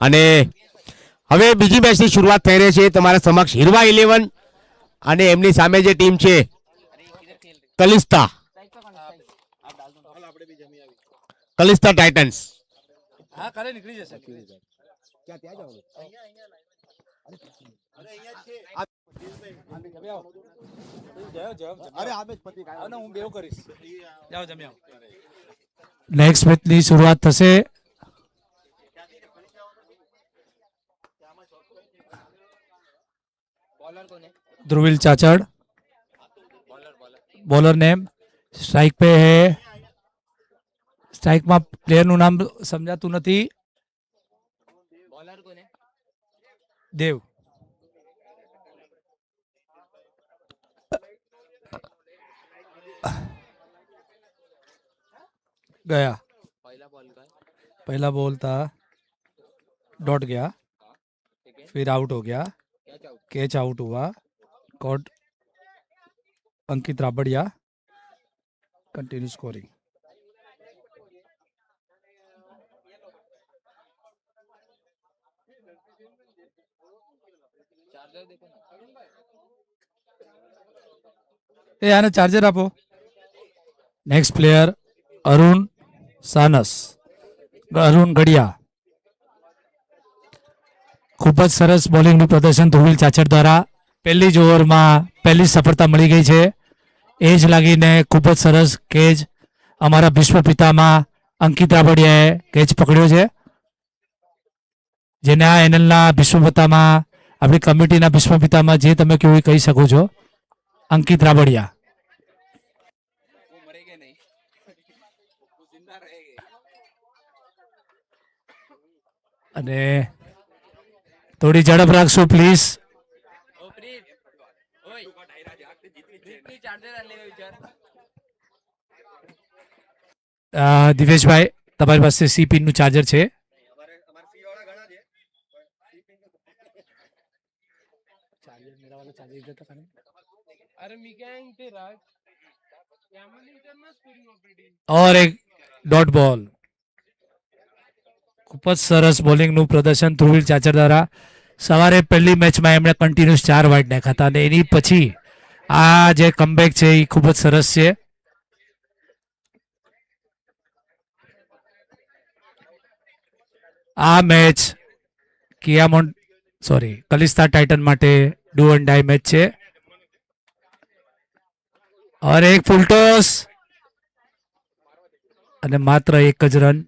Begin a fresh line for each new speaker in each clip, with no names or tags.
અને હવે બીજી મેચની શરૂઆત થઈ રહી છે. તમારા સમક્ષ હિરવા 11 અને એમની સામે જે ટીમ છે કલિસ્તા ટાઇટન્સ.
નેક્સ્ટ મેચની શરૂઆત થશે. ध्रुविल चाचड़ बॉलर नेम स्ट्राइक पे है. स्ट्राइक में प्लेयर નું નામ સમજાતું નથી. देव गया. पहला बॉल था डॉट गया, फिर आउट हो गया, कैच आउट हुआ. कॉट अंकित राबड़िया कंटिन्यू स्कोरिंग. ए आने चार्जर आपो. नेक्स्ट प्लेयर अरुण सानस, अरुण गढ़िया. खूब ज सरस बॉलिंग નું પ્રદર્શન ધ્રુવિલ ચાચડ દ્વારા પહેલી જ ઓવરમાં પહેલી સફળતા મળી ગઈ છે. એ જ લાગીને ખૂબ જ સરસ કેચ અમારા વિશ્વ પિતામાં અંકિત રાબડિયાએ કેચ પકડ્યો છે, જેને આ એનલના વિશ્વ પિતામાં આપણી કમિટીના વિશ્વ પિતામાં જે તમે કેવું કહી શકો છો, અંકિત રાબડિયા. અને થોડી ઝડપ રાખશો પ્લીઝ. દિવેશભાઈ તમારી પાસે સી પિન નું ચાર્જર છે. और एक डॉट बॉल. खूब જ સરસ બોલિંગનું પ્રદર્શન ધ્રુવિલ ચાચર દ્વારા. સવારે પહેલી મેચમાં એમણે કન્ટિન્યુઅસ 4 વાઇડ નાખ્યા હતા અને એની પછી આ જે કમબેક છે એ ખૂબ જ સરસ છે. આ મેચ કલિસ્તા ટાઇટન માટે ડુ એન્ડ ડાઈ મેચ છે. और एक फुल टॉस અને માત્ર એક જ રન.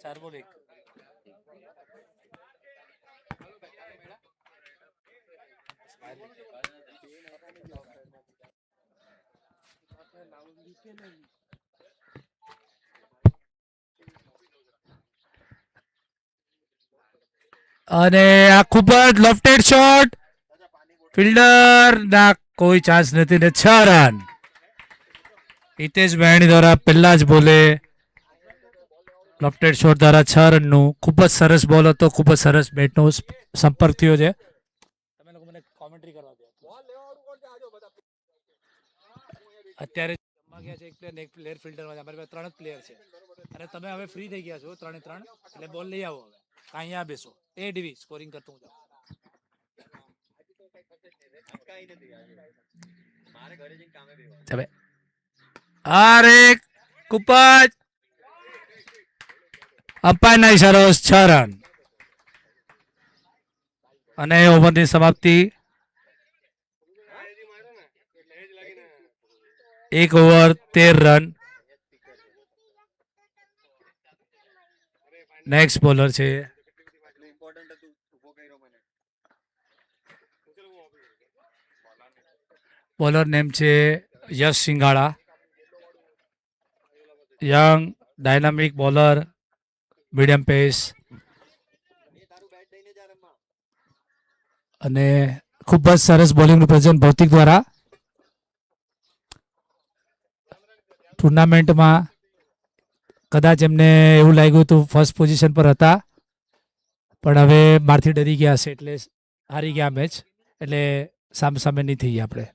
चार बॉल एक. અને આ ખૂબ જ લોફ્ટેડ શોટ, ફિલ્ડર ના કોઈ ચાન્સ નથી ને 6 રન. હિતેશ બહેણી દ્વારા પહેલા જ બોલે લોફ્ટેડ શોટ દ્વારા 6 રનનું ખૂબ જ સરસ બોલ હતો. ખૂબ જ સરસ બેટનો સંપર્ક થયો છે. તમે લોકો મને કોમેન્ટ્રી કરવા દો. અત્યારે જમવા ગયા છે એક પ્લેયર ને એક પ્લેયર ફિલ્ડરમાં. અમારી પાસે 3 જ પ્લેયર છે અને તમે હવે ફ્રી થઈ ગયા છો 3-3, એટલે બોલ લઈ આવો. હવે અહીંયા બેસો. એ ડીવી સ્કોરિંગ કરતો હું જાઉં. અરે ખૂબ જ અમ્પાયરના ઇશારો 6 રન અને ઓવરની સમાપ્તિ. 1 ઓવર 13 રન. નેક્સ્ટ બોલર છે બોલર નેમ છે યશ સિંઘાડા. યંગ ડાયનામિક બોલર, મીડિયમ પેસ અને ખૂબ જ સરસ બોલિંગનું પ્રદર્શન ભૌતિક દ્વારા. ટુર્નામેન્ટમાં કદાચ એમને એવું લાગ્યું હતું ફર્સ્ટ પોઝિશન પર હતા, પણ હવે મારથી ડરી ગયા છે એટલે હારી ગયા મેચ, એટલે સામે સામે નહીં થઈએ આપણે.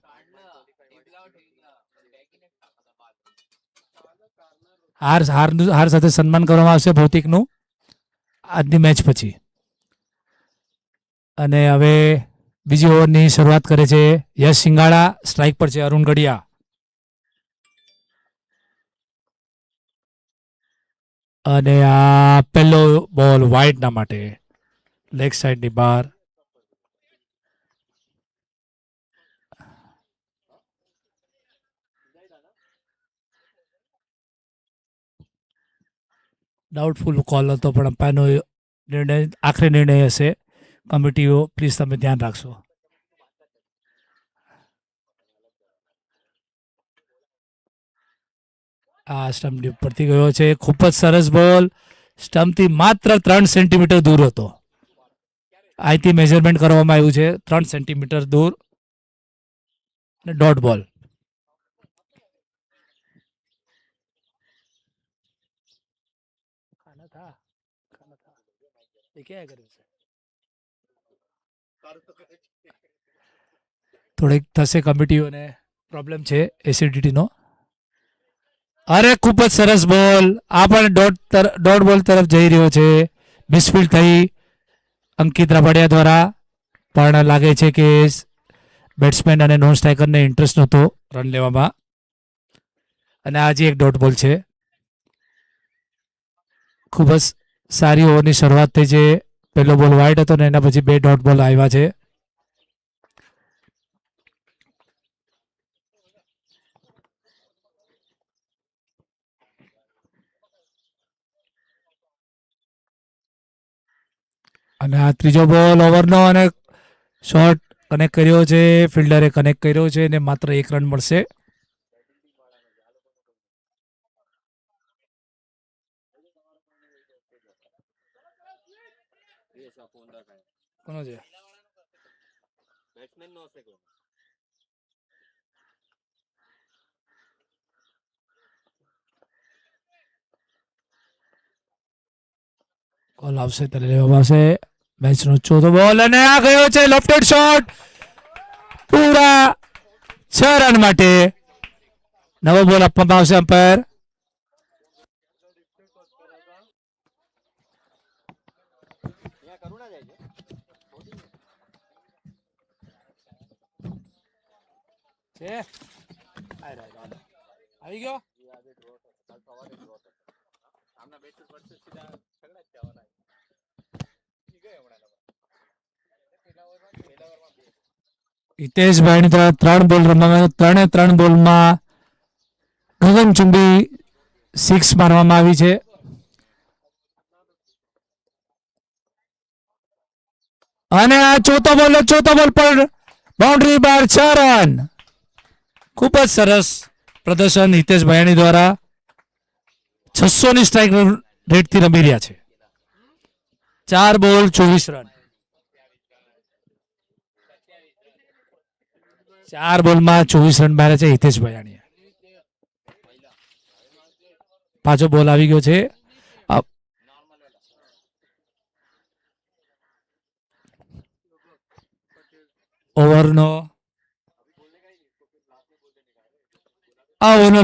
હાર સાથે સન્માન કરવામાં આવશે ભૌતિકનું આજની મેચ પછી. અને હવે બીજી ઓવરની શરૂઆત કરે છે યશ સિંગાળા. સ્ટ્રાઇક પર છે અરુણ ગડિયા. અને આ પહેલો બોલ વાઇડના માટે, લેગ સાઈડની બહાર. ડાઉટફુલ કોલ હતો પણ અમ્પાયરનો નિર્ણય આખરી નિર્ણય હશે. કમિટીઓ પ્લીઝ તમે ધ્યાન રાખશો. આ સ્ટમ્પની ઉપરથી ગયો છે. ખૂબ જ સરસ બોલ. સ્ટમ્પથી માત્ર 3 સેન્ટીમીટર દૂર હતો. અહીંથી મેઝરમેન્ટ કરવામાં આવ્યું છે 3 સેન્ટીમીટર દૂર. ડોટ બોલ. થોડીક થશે કમિટીઓને પ્રોબ્લેમ છે એસિડિટીનો. અરે ખૂબ જ સરસ બોલ. આ પણ ડોટ બોલ તરફ જઈ રહ્યો છે. મિસફિલ્ડ થઈ અંકિત રાબડિયા દ્વારા, પણ લાગે છે કે બેટ્સમેન અને નોન સ્ટ્રાઇકરને ઇન્ટરેસ્ટ નહોતો રન લેવામાં. અને આજે એક ડોટ બોલ છે. ખૂબ જ સારી ઓવરની શરૂઆત થઈ છે. પહેલો બોલ વાઇડ હતો ને એના પછી 2 ડોટ બોલ આવ્યા છે. અને આ ત્રીજો બોલ ઓવરનો, અને શોર્ટ કનેક્ટ કર્યો છે. ફિલ્ડરે કનેક્ટ કર્યો છે અને માત્ર 1 રન મળશે. કોનો છે? કોલ આવશે ત્યારે લેવામાં આવશે. મેચનો 4થો બોલ અને આ ગયો છે લેફ્ટ શોટ. પૂરા 6 રન માટે નવો બોલ આપવામાં આવશે અમ્પાયર. આવી ગયો. હિતેશભાઈની તરફ 3 બોલ રમવામાં, 3 બોલમાં ગગનચુંબી 6 મારવામાં આવી છે. અને આ ચોથો બોલ પર બાઉન્ડ્રી બાર 6 રન. ખૂબ જ સરસ પ્રદર્શન હિતેશ ભાયાણી દ્વારા. 600 ની સ્ટ્રાઇક રેટથી રમી રહ્યા છે. 4 બોલ 24 રન. 4 બોલમાં 24 રન માર્યા છે હિતેશ ભાયાણીએ. પાછો બોલ આવી ગયો છે. ઓવરનો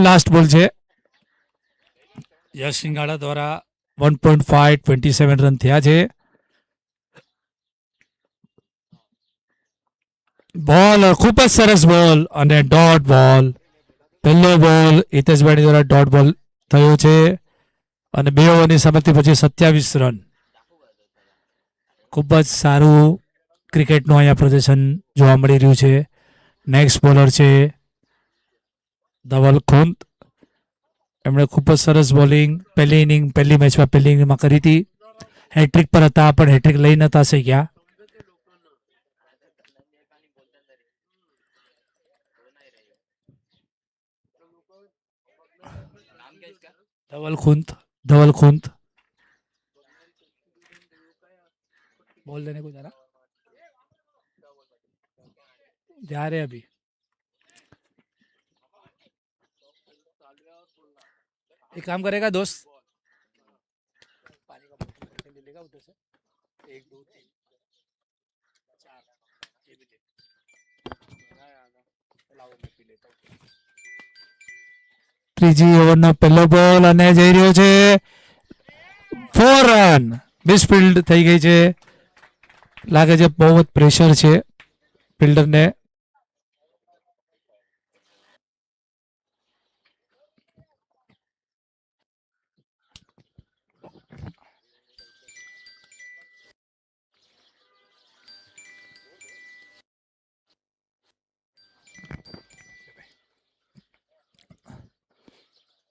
લાસ્ટ બોલ છે. યશ સિંગાળા દ્વારા 1.5 27 રન થયા છે. બોલ ખૂબ જ સરસ બોલ અને ડોટ બોલ. પહેલો બોલ હિતેશભાઈ દ્વારા ડોટ બોલ થયો છે અને 2 ઓવરની સમાપ્તિ પછી 27 રન. ખૂબ જ સારું ક્રિકેટનું અહીંયા પ્રદર્શન જોવા મળી રહ્યું છે. નેક્સ્ટ બોલર છે ધવલ ખુંત. એમણે ખૂબ જ સરસ બોલિંગ પહેલી મેચમાં પહેલી ઇનિંગમાં કરી હતી. હેટ્રિક પર હતા પણ હેટ્રિક લઈ નતા શક્યા. धवल खुंत बोल देने को जरा जा रहे अभी. एक काम करेगा दोस्त, पानी का बोतल लेगा उधर से. ત્રીજી ઓવરનો પહેલો બોલ અને જઈ રહ્યો છે 4 રન. મિસફિલ્ડ થઈ ગઈ છે. લાગે છે બહુ જ પ્રેશર છે ફિલ્ડરને.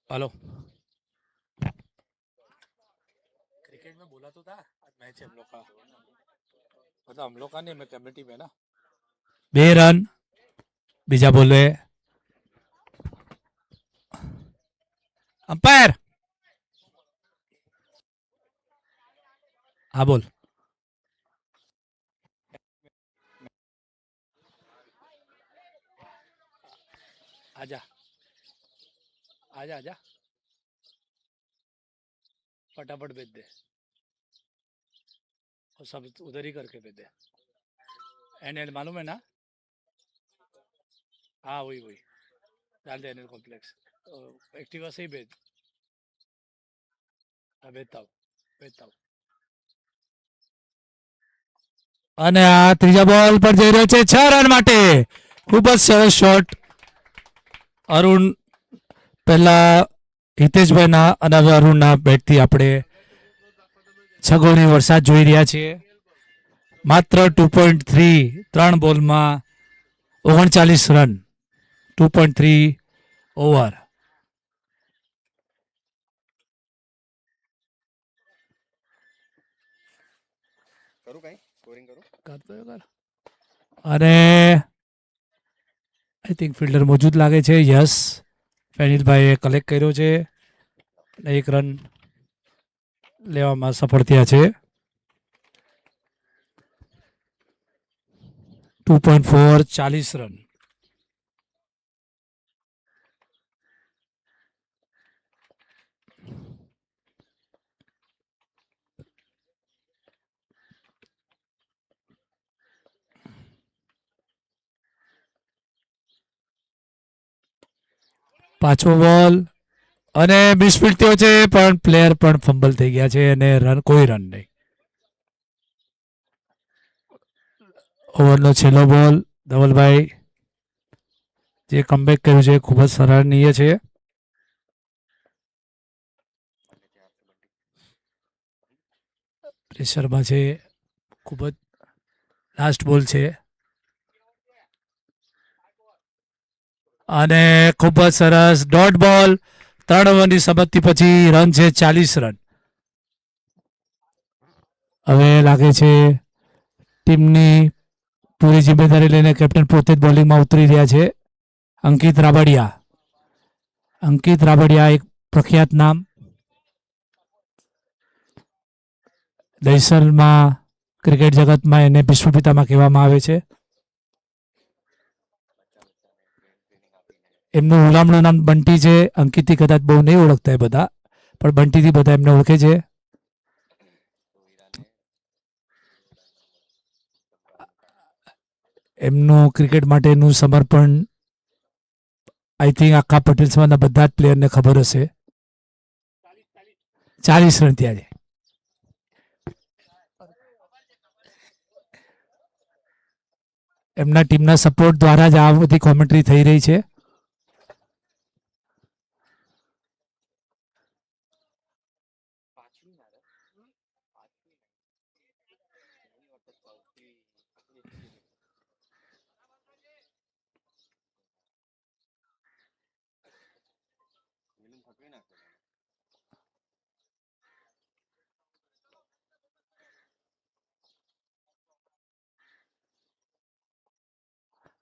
हेलो क्रिकेट में बोला तो था आज मैच है हम लोग का मतलब हम लोग का नहीं मैं कम्युनिटी में ना 2 રન બીજા બોલે अंपायर. हाँ बोल. आजा आजा आजा फटाफट भेज दे और सब उधर ही करके भेज दे. एनएल मालूम है ना. हाँ वही वही डाल दे एनएल कॉम्प्लेक्स एक्टिवा से ही भेज. हाँ भेजता हूँ. અને આ ત્રીજા બોલ પર જઈ રહ્યો છે 6 રન માટે. ખૂબ જ સરસ શોટ. અરુણ પહેલા હિતેશભાઈના અને હવે અરુણના બેટથી આપણે 6 ગોળની વરસાદ જોઈ રહ્યા છીએ. માત્ર 2.3 3 બોલમાં 39 રન. 2.3 ઓવર. અને આઈ થિંક ફિલ્ડર મોજૂદ લાગે છે. યસ ફેનિલભાઈએ કલેક્ટ કર્યો છે. 1 રન લેવામાં સફળ થયા છે. 2.4 40 રન. પાંચમો બોલ અને મિસફિલ્ડ થયો છે પણ પ્લેયર પણ ફંબલ થઈ ગયા છે અને કોઈ રન નહીં. ઓવરનો છેલ્લો બોલ ધવલભાઈ જે કમબેક કર્યું છે ખૂબ જ સરાહનીય છે. પ્રેશરમાં છે. ખૂબ જ લાસ્ટ બોલ છે અને ખૂબ જ સરસ ડોટ બોલ. 3 ઓવરની સમાપ્તિ પછી રન છે 40 રન. હવે લાગે છે ટીમની પૂરી જિમ્મેદારી લઈને કેપ્ટન પોતે જ બોલિંગમાં ઉતરી રહ્યા છે. અંકિત રાબડિયા એક પ્રખ્યાત નામ. દહીસરમાં ક્રિકેટ જગતમાં એને વિશ્વપિતામાં કહેવામાં આવે છે. એમનું હુલામણું નામ બંટી છે. અંકિતથી કદાચ બહુ નહીં ઓળખતા એ બધા પણ બંટીથી બધા એમને ઓળખે છે. એમનું ક્રિકેટ માટેનું સમર્પણ આઈ થિંક આખા પટેલ સમાજના બધા જ પ્લેયરને ખબર હશે. 40 રન થયા છે. એમના ટીમના સપોર્ટ દ્વારા જ આ બધી કોમેન્ટ્રી થઈ રહી છે.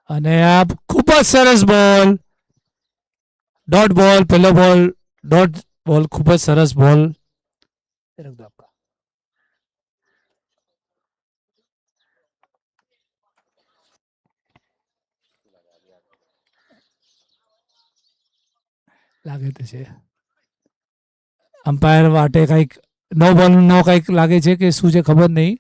અને આ ખૂબ જ સરસ બોલ. ડોટ બોલ પહેલો બોલ ડોટ બોલ ખૂબ જ સરસ બોલ. લાગે તો છે અમ્પાયર માટે કંઈક નો બોલ નો કંઈક લાગે છે કે શું છે ખબર નહીં.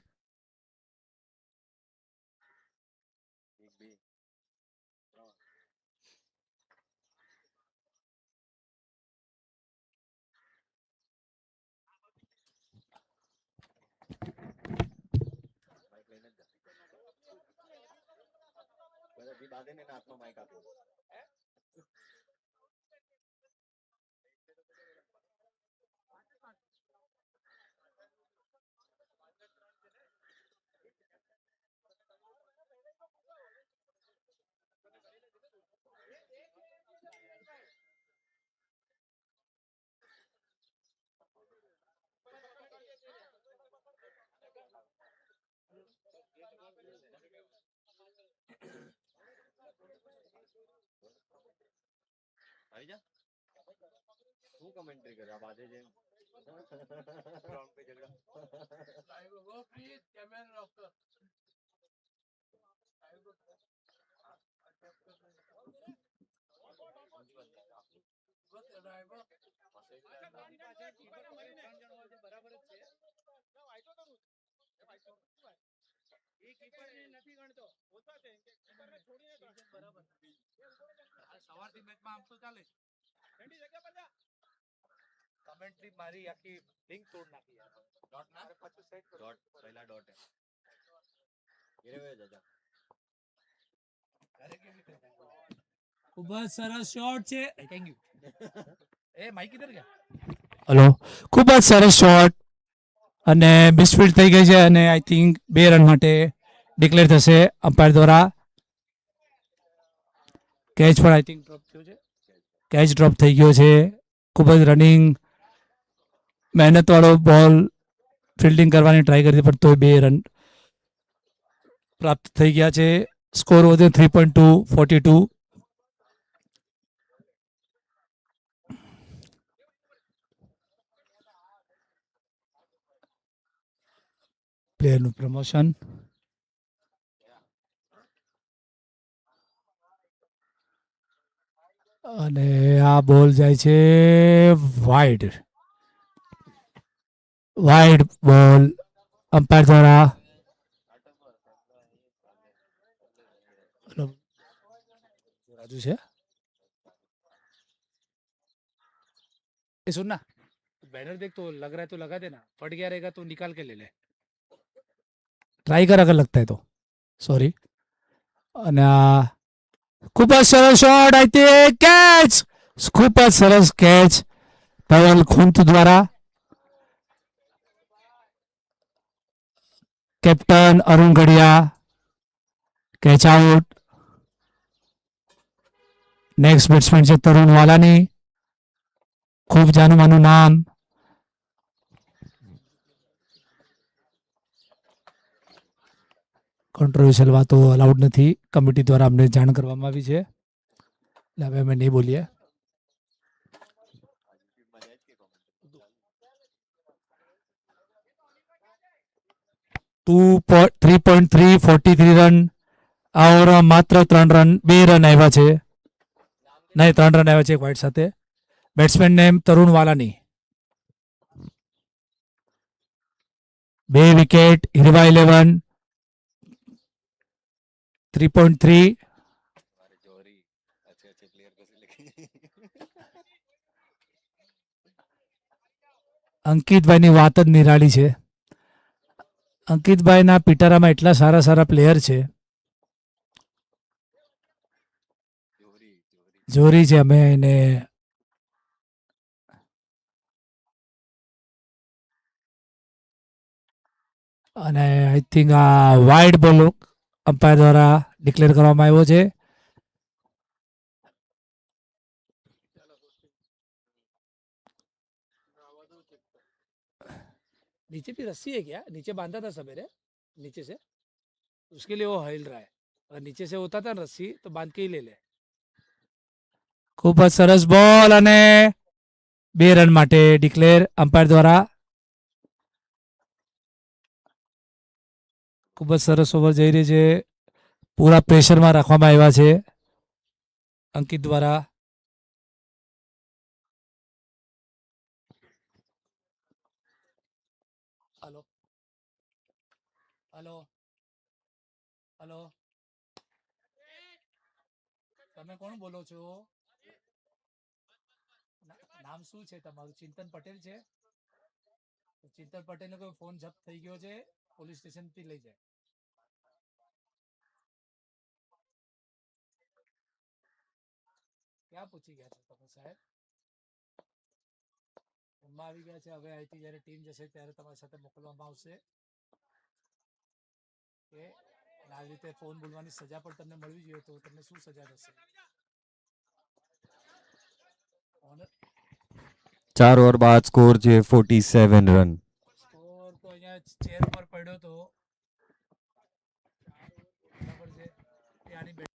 ખૂબ જ સરસ શોટ છે. Thank you. એ માઈક કિધર ગયા? હલો, ખૂબ જ સરસ શોટ અને મિસફિલ્ડ થઈ ગઈ છે અને આઈ થિંક 2 રન માટે ડિક્લેર થશે અમ્પાયર દ્વારા. કેચ પણ આઈ થિંક ડ્રોપ થયો છે. કેચ ડ્રોપ થઈ ગયો છે. ખૂબ જ રનિંગ મહેનતવાળો બોલ ફિલ્ડિંગ કરવાની ટ્રાય કરી પણ તોય 2 રન પ્રાપ્ત થઈ ગયા છે. સ્કોર વધ્યો 3.2 42. પ્લેયરનું પ્રમોશન. અને આ બોલ જાય છે વાઇડ. વાઇડ બોલ અમ્પાયર દ્વારા. રાજુ છે ए सुन ना, बैनर देख तो लग रहा है तो लगा देना, फट गया रहेगा तो निकाल के ले ले, ट्राई कर अगर लगता है तो. सॉरी. અને આ ખૂબ જ સરસ શોટ આઈ થિંક કેચ. ખૂબ જ સરસ કેચ ધવલ ખુંત દ્વારા. Captain Arun Gadhiya catch out. Next batsman છે તરુણ વાલાની. ખૂબ જાનું માનું નામ. કોન્ટ્રોવર્શિયલ વાતો અલાઉડ નથી, કમિટી દ્વારા અમને જાણ કરવામાં આવી છે એટલે હવે અમે નહીં બોલીએ. 3.3 43 રન. આ ઓવરમાં માત્ર 3 રન 2 રન આવ્યા છે. નહીં, 3 રન આવ્યા છે એક વાઇડ સાથે. બેટ્સમેન નેમ તરુણ વાલાની. 2 વિકેટ હિરવા 11 3.3. અંકિતભાઈની વાત જ નિરાળી છે. અંકિતભાઈના પિટારામાં એટલા સારા સારા પ્લેયર છે. જોરી છે અમે એને અને આઈ થિંક આ વાઇડ બોલ અમ્પાયર દ્વારા ડિક્લેર કરવામાં આવ્યો છે. नीचे भी रस्सी है क्या? नीचे बांधा था सवेरे नीचे से, उसके लिए वो हिल रहा है. अगर नीचे से होता था रस्सी तो बांध के ही ले ले. ખૂબ જ સરસ બોલ અને 2 રન માટે ડિક્લેર અમ્પાયર દ્વારા. ખૂબ જ સરસ ઓવર જઈ રહી છે. પૂરા પ્રેશરમાં રાખવામાં આવ્યા છે અંકિત દ્વારા. હલો હલો હલો તમે કોણ બોલો છો? નામ શું છે તમારું? ચિંતન પટેલ છે? ચિંતન પટેલ નો કોઈ ફોન જપ્ત થઈ ગયો છે, પોલીસ સ્ટેશન થી લઈ જાય. ક્યાં પૂછી ગયા છો તમે સાહેબ? રૂમમાં આવી ગયા છે. હવે અહીંથી જયારે ટીમ જશે ત્યારે તમારી સાથે મોકલવામાં આવશે. કે આ રીતે ફોન બોલવાની સજા પણ તમને મળવી જોઈએ, તો તમને શું સજા થશે?
4 ओवर बाद स्कोर છે 47 રન.
સ્કોર તો અહીંયા ચેર પર પડ્યો તો બરાબર છે. ત્યાંની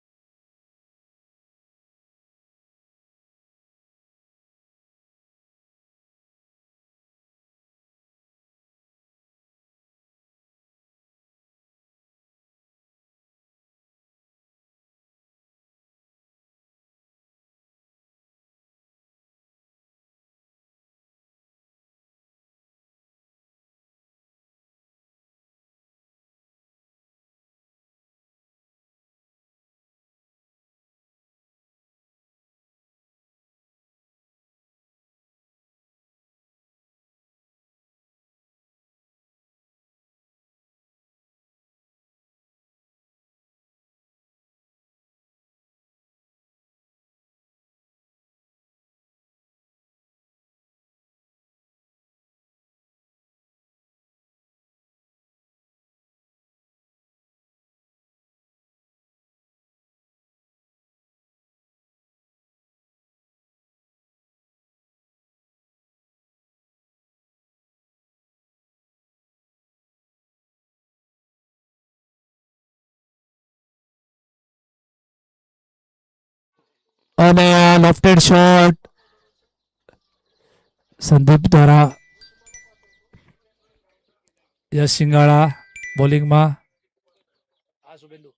અને લેફ્ટ શોટ સંદીપ દ્વારા યશ સિંગાળા બોલિંગમાં. हाँ शुभेंदु,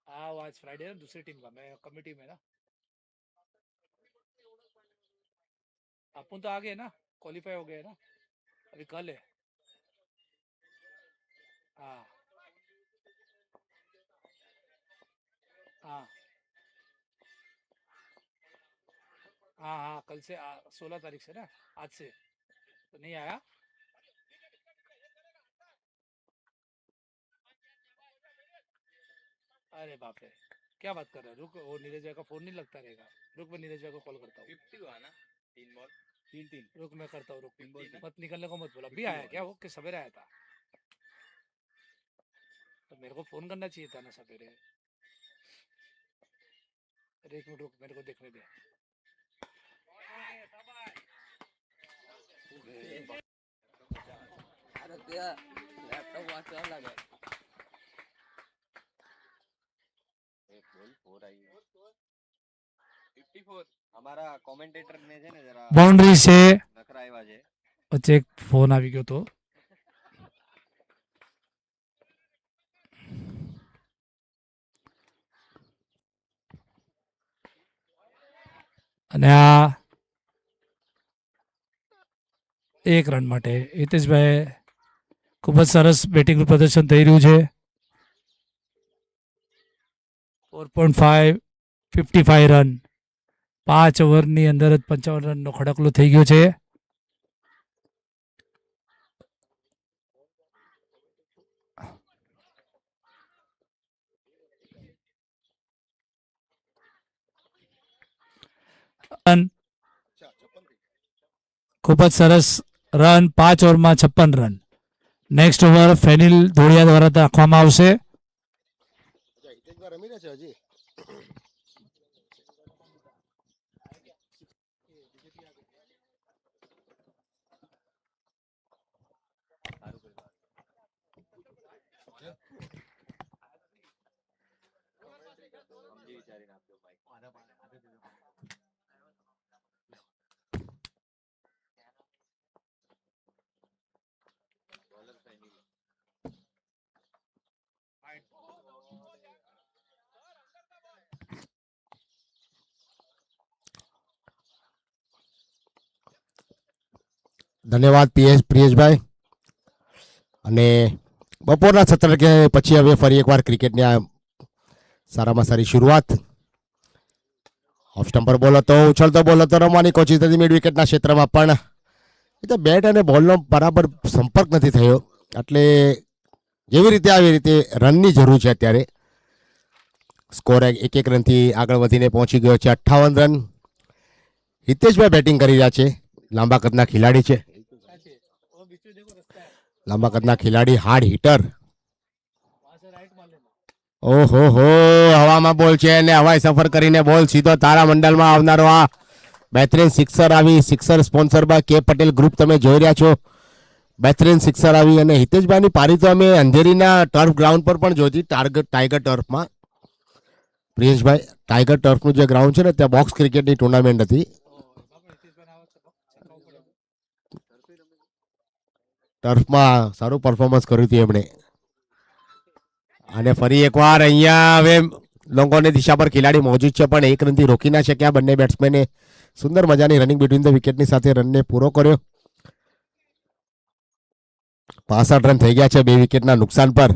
हाँ वो आज फ्राइडे है ना, दूसरी टीम का, मैं कमिटी में ना. अपन तो आ गए ना, क्वालिफाई हो गए ना, अभी कल है. हाँ हाँ हाँ हाँ, कल से 16 तारीख से ना, आज से तो नहीं आया. अरे बाप रे, क्या बात कर रहे हो? रुक, वो नीरज भाई का फोन नहीं लगता रहेगा. रुक, मैं नीरज भाई को कॉल करता हूँ. 50 हुआ ना, 3 बॉल 3-3. रुक मैं करता हूँ, रुक. मत निकलने को मत बोला. अभी आया क्या वो, कि सवेरे आया था? तो मेरे को फोन करना चाहिए था ना सवेरे. अरे एक मिनट रुक, मेरे को देखने दे.
लैपटॉप वाचवा लागेल. एक बोल 4 आई है 54. हमारा કોમેન્ટેટર ને છે ને જરા
બાઉન્ડ્રી છે.
નખરા આવ્યા છે.
વચ્ચે એક ફોન આવી ગયો તો. અને આ 1 રન માટે હિતેશભાઈ ખૂબ જ સરસ બેટિંગનું પ્રદર્શન થઈ રહ્યું છે. 4.5 55 રન, 5 ઓવરની અંદર જ 55 રનનો ખડકલો થઈ ગયો છે. ખૂબ જ સરસ રન, 5 ઓવરમાં 56 રન. નેક્સ્ટ ઓવર ફેનિલ ધોળિયા દ્વારા રાખવામાં આવશે.
રમી રહ્યા છે હજી.
સમજી વિચારીને આપજો ભાઈ. Bowler final.
ધન્યવાદ પ્રિયેશભાઈ. અને બપોરના સત્ર કે પછી હવે ફરી એકવાર ક્રિકેટની આ સારામાં સારી શરૂઆત. ઓફ સ્ટમ્પર બોલ હતો, ઉછળતો બોલ હતો, રમવાની કોશિશ હતી મિડ વિકેટના ક્ષેત્રમાં, પણ એ તો બેટ અને બોલનો બરાબર સંપર્ક નથી થયો. એટલે જેવી રીતે આવી રીતે રનની જરૂર છે અત્યારે. સ્કોર એક રનથી આગળ વધીને પહોંચી ગયો છે 58 રન. હિતેશભાઈ બેટિંગ કરી રહ્યા છે. લાંબા કદના ખેલાડી છે, લાંબા કદના ખેલાડી, હાર્ડ હિટર. ઓહો હો, હવામાં બોલ છે અને હવાઈ સફર કરીને બોલ સીધો તારામંડલમાં આવનારો આ બહેતરીન સિક્સર આવી. સિક્સર સ્પોન્સર બાય કે પટેલ ગ્રુપ તમે જોઈ રહ્યા છો. બહેતરીન સિક્સર આવી અને હિતેશભાઈની પારી તો અમે અંધેરીના ટર્ફ ગ્રાઉન્ડ પર પણ જોઈ હતી, ટાઈગર ટર્ફમાં. પ્રિયેશભાઈ, ટાઈગર ટર્ફનું જે ગ્રાઉન્ડ છે ને ત્યાં બોક્સ ક્રિકેટની ટુર્નામેન્ટ હતી. ટર્ફમાં સારું પરફોર્મન્સ કર્યું હતું એમણે. અને ફરી એકવાર અહીંયા હવે લોકોની દિશા પર ખેલાડી મોજૂદ છે, પણ એક રનથી રોકી ના શક્યા બંને બેટ્સમેને. સુંદર મજાની રનિંગ બિટવીન ધ વિકેટની સાથે રનને પૂરો કર્યો. 65 રન થઈ ગયા છે 2 વિકેટના નુકસાન પર.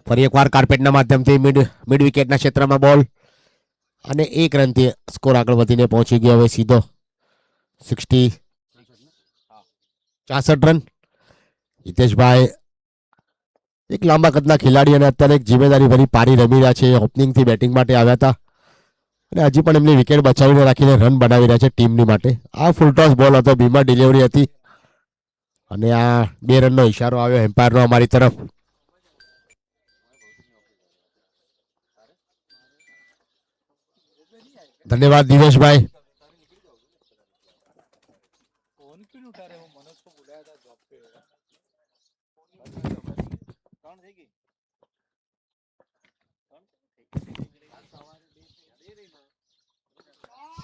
ફરી એકવાર કાર્પેટના માધ્યમથી મિડ વિકેટના ક્ષેત્રમાં બોલ અને 1 રનથી સ્કોર આગળ વધીને પહોંચી ગયો હવે સીધો 64 રન. હિતેશભાઈ એક લાંબા કદના ખેલાડી અને અત્યારે એક જિમ્મેદારી ભરી પારી રમી રહ્યા છે. ઓપનિંગથી બેટિંગ માટે આવ્યા હતા અને હજી પણ એમની વિકેટ બચાવીને રાખીને રન બનાવી રહ્યા છે ટીમની માટે. આ ફૂલ ટોસ બોલ હતો, બીમા ડિલિવરી હતી અને આ 2 રનનો ઇશારો આવ્યો એમ્પાયરનો અમારી તરફ. ધન્યવાદ દિવેશભાઈ.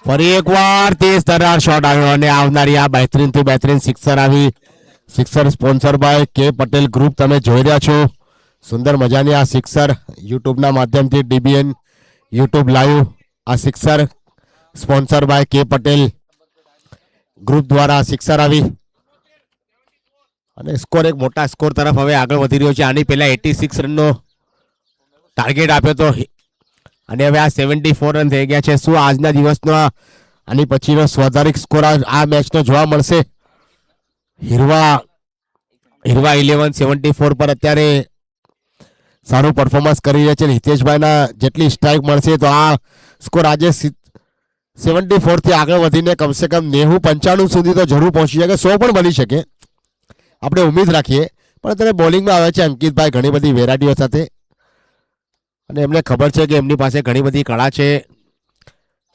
ફરી એકવાર તેજ તરાર શોટ આવ્યો અને આવનારી આ બહેતરીન થી બહેતરીન સિક્સર આવી. સિક્સર સ્પોન્સર બાય કે પટેલ ગ્રુપ તમે જોઈ રહ્યા છો. સુંદર મજાની આ સિક્સર યુટ્યુબના માધ્યમથી ડીબીએન યુટ્યુબ લાઈવ આ સિક્સર સ્પોન્સર બાય કે પટેલ ગ્રુપ દ્વારા સિક્સર આવી અને સ્કોર એક મોટા સ્કોર તરફ હવે આગળ વધી રહ્યો છે. આની પહેલા 86 રનનો ટાર્ગેટ આપ્યો હતો અને હવે આ 74 રન થઈ ગયા છે. શું આજના દિવસનો આની પછીનો સ્વાધારિક સ્કોર આ મેચનો જોવા મળશે? હિરવા 11 74 પર અત્યારે સારું પરફોર્મન્સ કરી રહ્યા છે. હિતેશભાઈના જેટલી સ્ટ્રાઇક મળશે તો આ સ્કોર આજે 74 થી આગળ વધીને કમસે કમ 90-95 સુધી તો જરૂર પહોંચી શકે, 100 પણ બની શકે, આપણે ઉમ્મીદ રાખીએ. પણ અત્યારે બોલિંગમાં આવે છે અંકિતભાઈ ઘણી બધી વેરાયટીઓ સાથે અને એમને ખબર છે કે એમની પાસે ઘણી બધી કળા છે.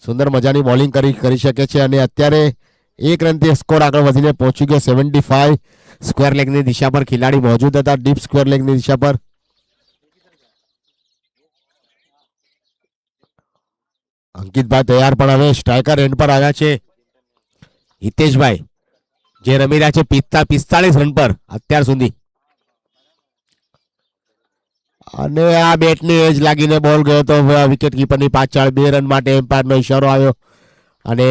સુંદર મજાની બોલિંગ કરી શકે છે અને અત્યારે 1 રનથી સ્કોર આગળ વધીને પહોંચી ગયો 75. સ્ક્વેર લેગની દિશા પર ખેલાડી મોજૂદ હતા, ડીપ સ્ક્વેર લેગની દિશા પર. અંકિતભાઈ તૈયાર પણ હવે સ્ટ્રાઇકર એન્ડ પર આવ્યા છે. હિતેશભાઈ જે રમી રહ્યા છે 45 રન પર અત્યાર સુધી અને આ બેટની એજ લાગીને બોલ ગયો તો વિકેટ કીપરની પાછળ 2 રન માટે એમ્પાયરનો ઇશારો આવ્યો અને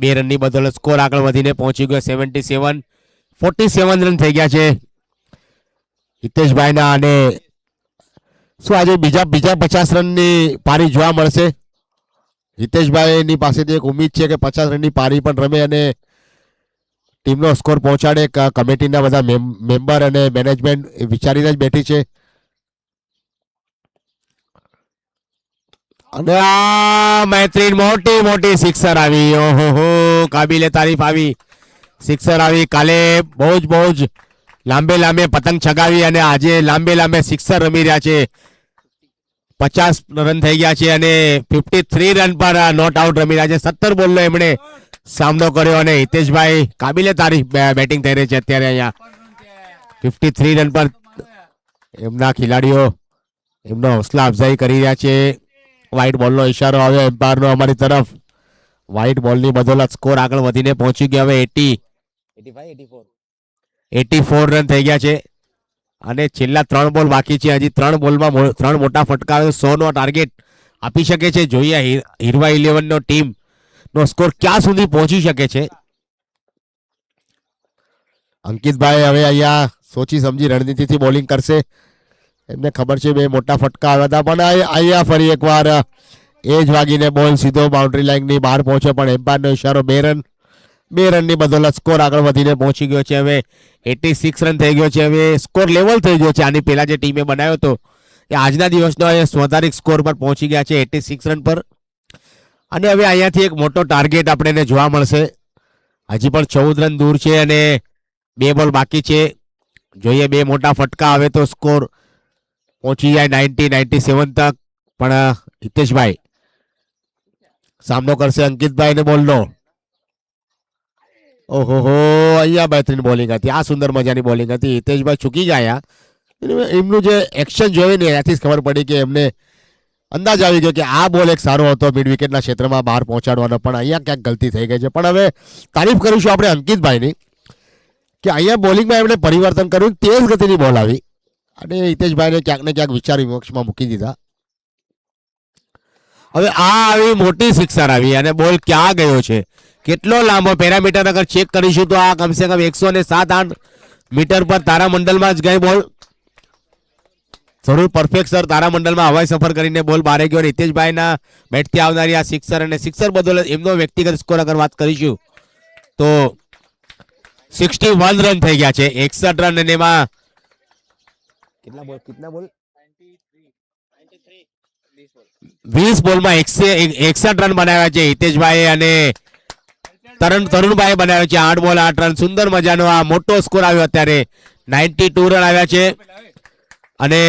2 રનની બદલે સ્કોર આગળ વધીને પહોંચી ગયો 47. 47 રન થઈ ગયા છે હિતેશભાઈના અને શું આજે બીજા 50 રનની પારી જોવા મળશે? હિતેશભાઈની પાસેથી એક ઉમ્મીદ છે કે 50 રનની પારી પણ રમે અને ટીમનો સ્કોર પહોંચાડે. કમિટીના બધા મેમ્બર અને મેનેજમેન્ટ વિચારીને જ બેઠી છે અને આ મૈત્રીન મોટી સિક્સર આવી. ઓહો, કાબિલે તારીફ આવી સિક્સર આવી. કાલે બહુ જ લાંબે પતંગ ચગાવી અને આજે લાંબે સિક્સર રમી રહ્યા છે. 50 રન થઈ ગયા છે અને 53 રન પર નોટ આઉટ રમી રહ્યા છે. 17 બોલનો એમણે સામનો કર્યો અને હિતેશભાઈ કાબિલે તારીફ બેટિંગ થઈ રહી છે અત્યારે અહીંયા 53 રન પર એમના ખેલાડીઓ એમનો હૌસલા અફઝાઈ કરી રહ્યા છે. વ્હાઇટ બોલનો ઇશારો આવ્યો એમ્પાયરનો અમારી તરફ. વ્હાઇટ બોલની બદોલત સ્કોર આગળ વધીને પહોંચી ગયો હવે 84 રન થઈ ગયા છે અને છેલ્લા 3 બોલ બાકી છે. હજી 3 બોલમાં 3 મોટા ફટકા 100 નો ટાર્ગેટ આપી શકે છે. જોઈએ હીરવા 11 નો ટીમ નો સ્કોર ક્યાં સુધી પહોંચી શકે છે. અંકિતભાઈ હવે અહીંયા સોચી સમજી રણનીતિથી બોલિંગ કરશે. એમને ખબર છે બે મોટા ફટકા આવ્યા હતા, પણ અહીંયા ફરી એકવાર એજ વાગીને બોલ સીધો બાઉન્ડ્રી લાઇનની બહાર પહોંચ્યો, પણ એમ્પાયરનો ઇશારો 2 રનની બદોલત સ્કોર આગળ વધીને પહોંચી ગયો છે. હવે 86 રન થઈ ગયો છે. હવે સ્કોર લેવલ થઈ ગયો છે. આની પહેલા જે ટીમે બનાવ્યો હતો એ આજના દિવસનો સ્વાધારિક સ્કોર પર પહોંચી ગયા છે 86 રન પર. અને હવે અહીંયાથી એક મોટો ટાર્ગેટ આપણને જોવા મળશે. હજી પણ 14 રન દૂર છે અને 2 બોલ બાકી છે. જોઈએ 2 મોટા ફટકા આવે તો સ્કોર પહોંચી જાય 97 તક. પણ હિતેશભાઈ સામનો કરશે અંકિતભાઈ ને બોલનો. ઓહો હો, અહીંયા બહેતરીન બોલિંગ હતી. આ સુંદર મજાની બોલિંગ હતી. હિતેશભાઈ ચૂકી ગયા. એમનું જે એક્શન જોયું ને એનાથી જ ખબર પડી કે એમને અંદાજ આવી ગયો કે આ બોલ એક સારો હતો મિડ વિકેટના ક્ષેત્રમાં બહાર પહોંચાડવાનો, પણ અહીંયા ક્યાંક ગલતી થઈ ગઈ છે. પણ હવે તારીફ કરીશું આપણે અંકિતભાઈની કે અહીંયા બોલિંગમાં એમણે પરિવર્તન કર્યું, તેજ ગતિની બોલ આવી અને હિતેશભાઈને ક્યાંક ને ક્યાંક વિચાર વિમર્શમાં મૂકી દીધા. હવે આ આવી મોટી સિક્સર આવી અને બોલ ક્યાં ગયો છે, કેટલો લાંબો પેરામીટર અગર ચેક કરીશું તો આ કમસે કમ 107-8 મીટર પર તારામંડલમાં જ ગઈ બોલ. જરૂર પરફેક્ટ સર તારામંડલમાં હવાઈ સફર કરીને બોલ બારે ગયો. હિતેશભાઈના બેટથી આવનારી આ સિક્સર અને સિક્સર બદોલત એમનો વ્યક્તિગત સ્કોર અગર વાત કરીશું તો 61 રન થઈ ગયા છે. 61 રન અને એમાં કેટલા બોલ 20 બોલમાં 61 રન બનાવ્યા છે હિતેશભાઈ અને તરુણભાઈ બનાવ્યો છે 8 બોલ 8 રન. સુંદર મજાનો આ મોટો સ્કોર આવ્યો. અત્યારે 92 રન આવ્યા છે. અને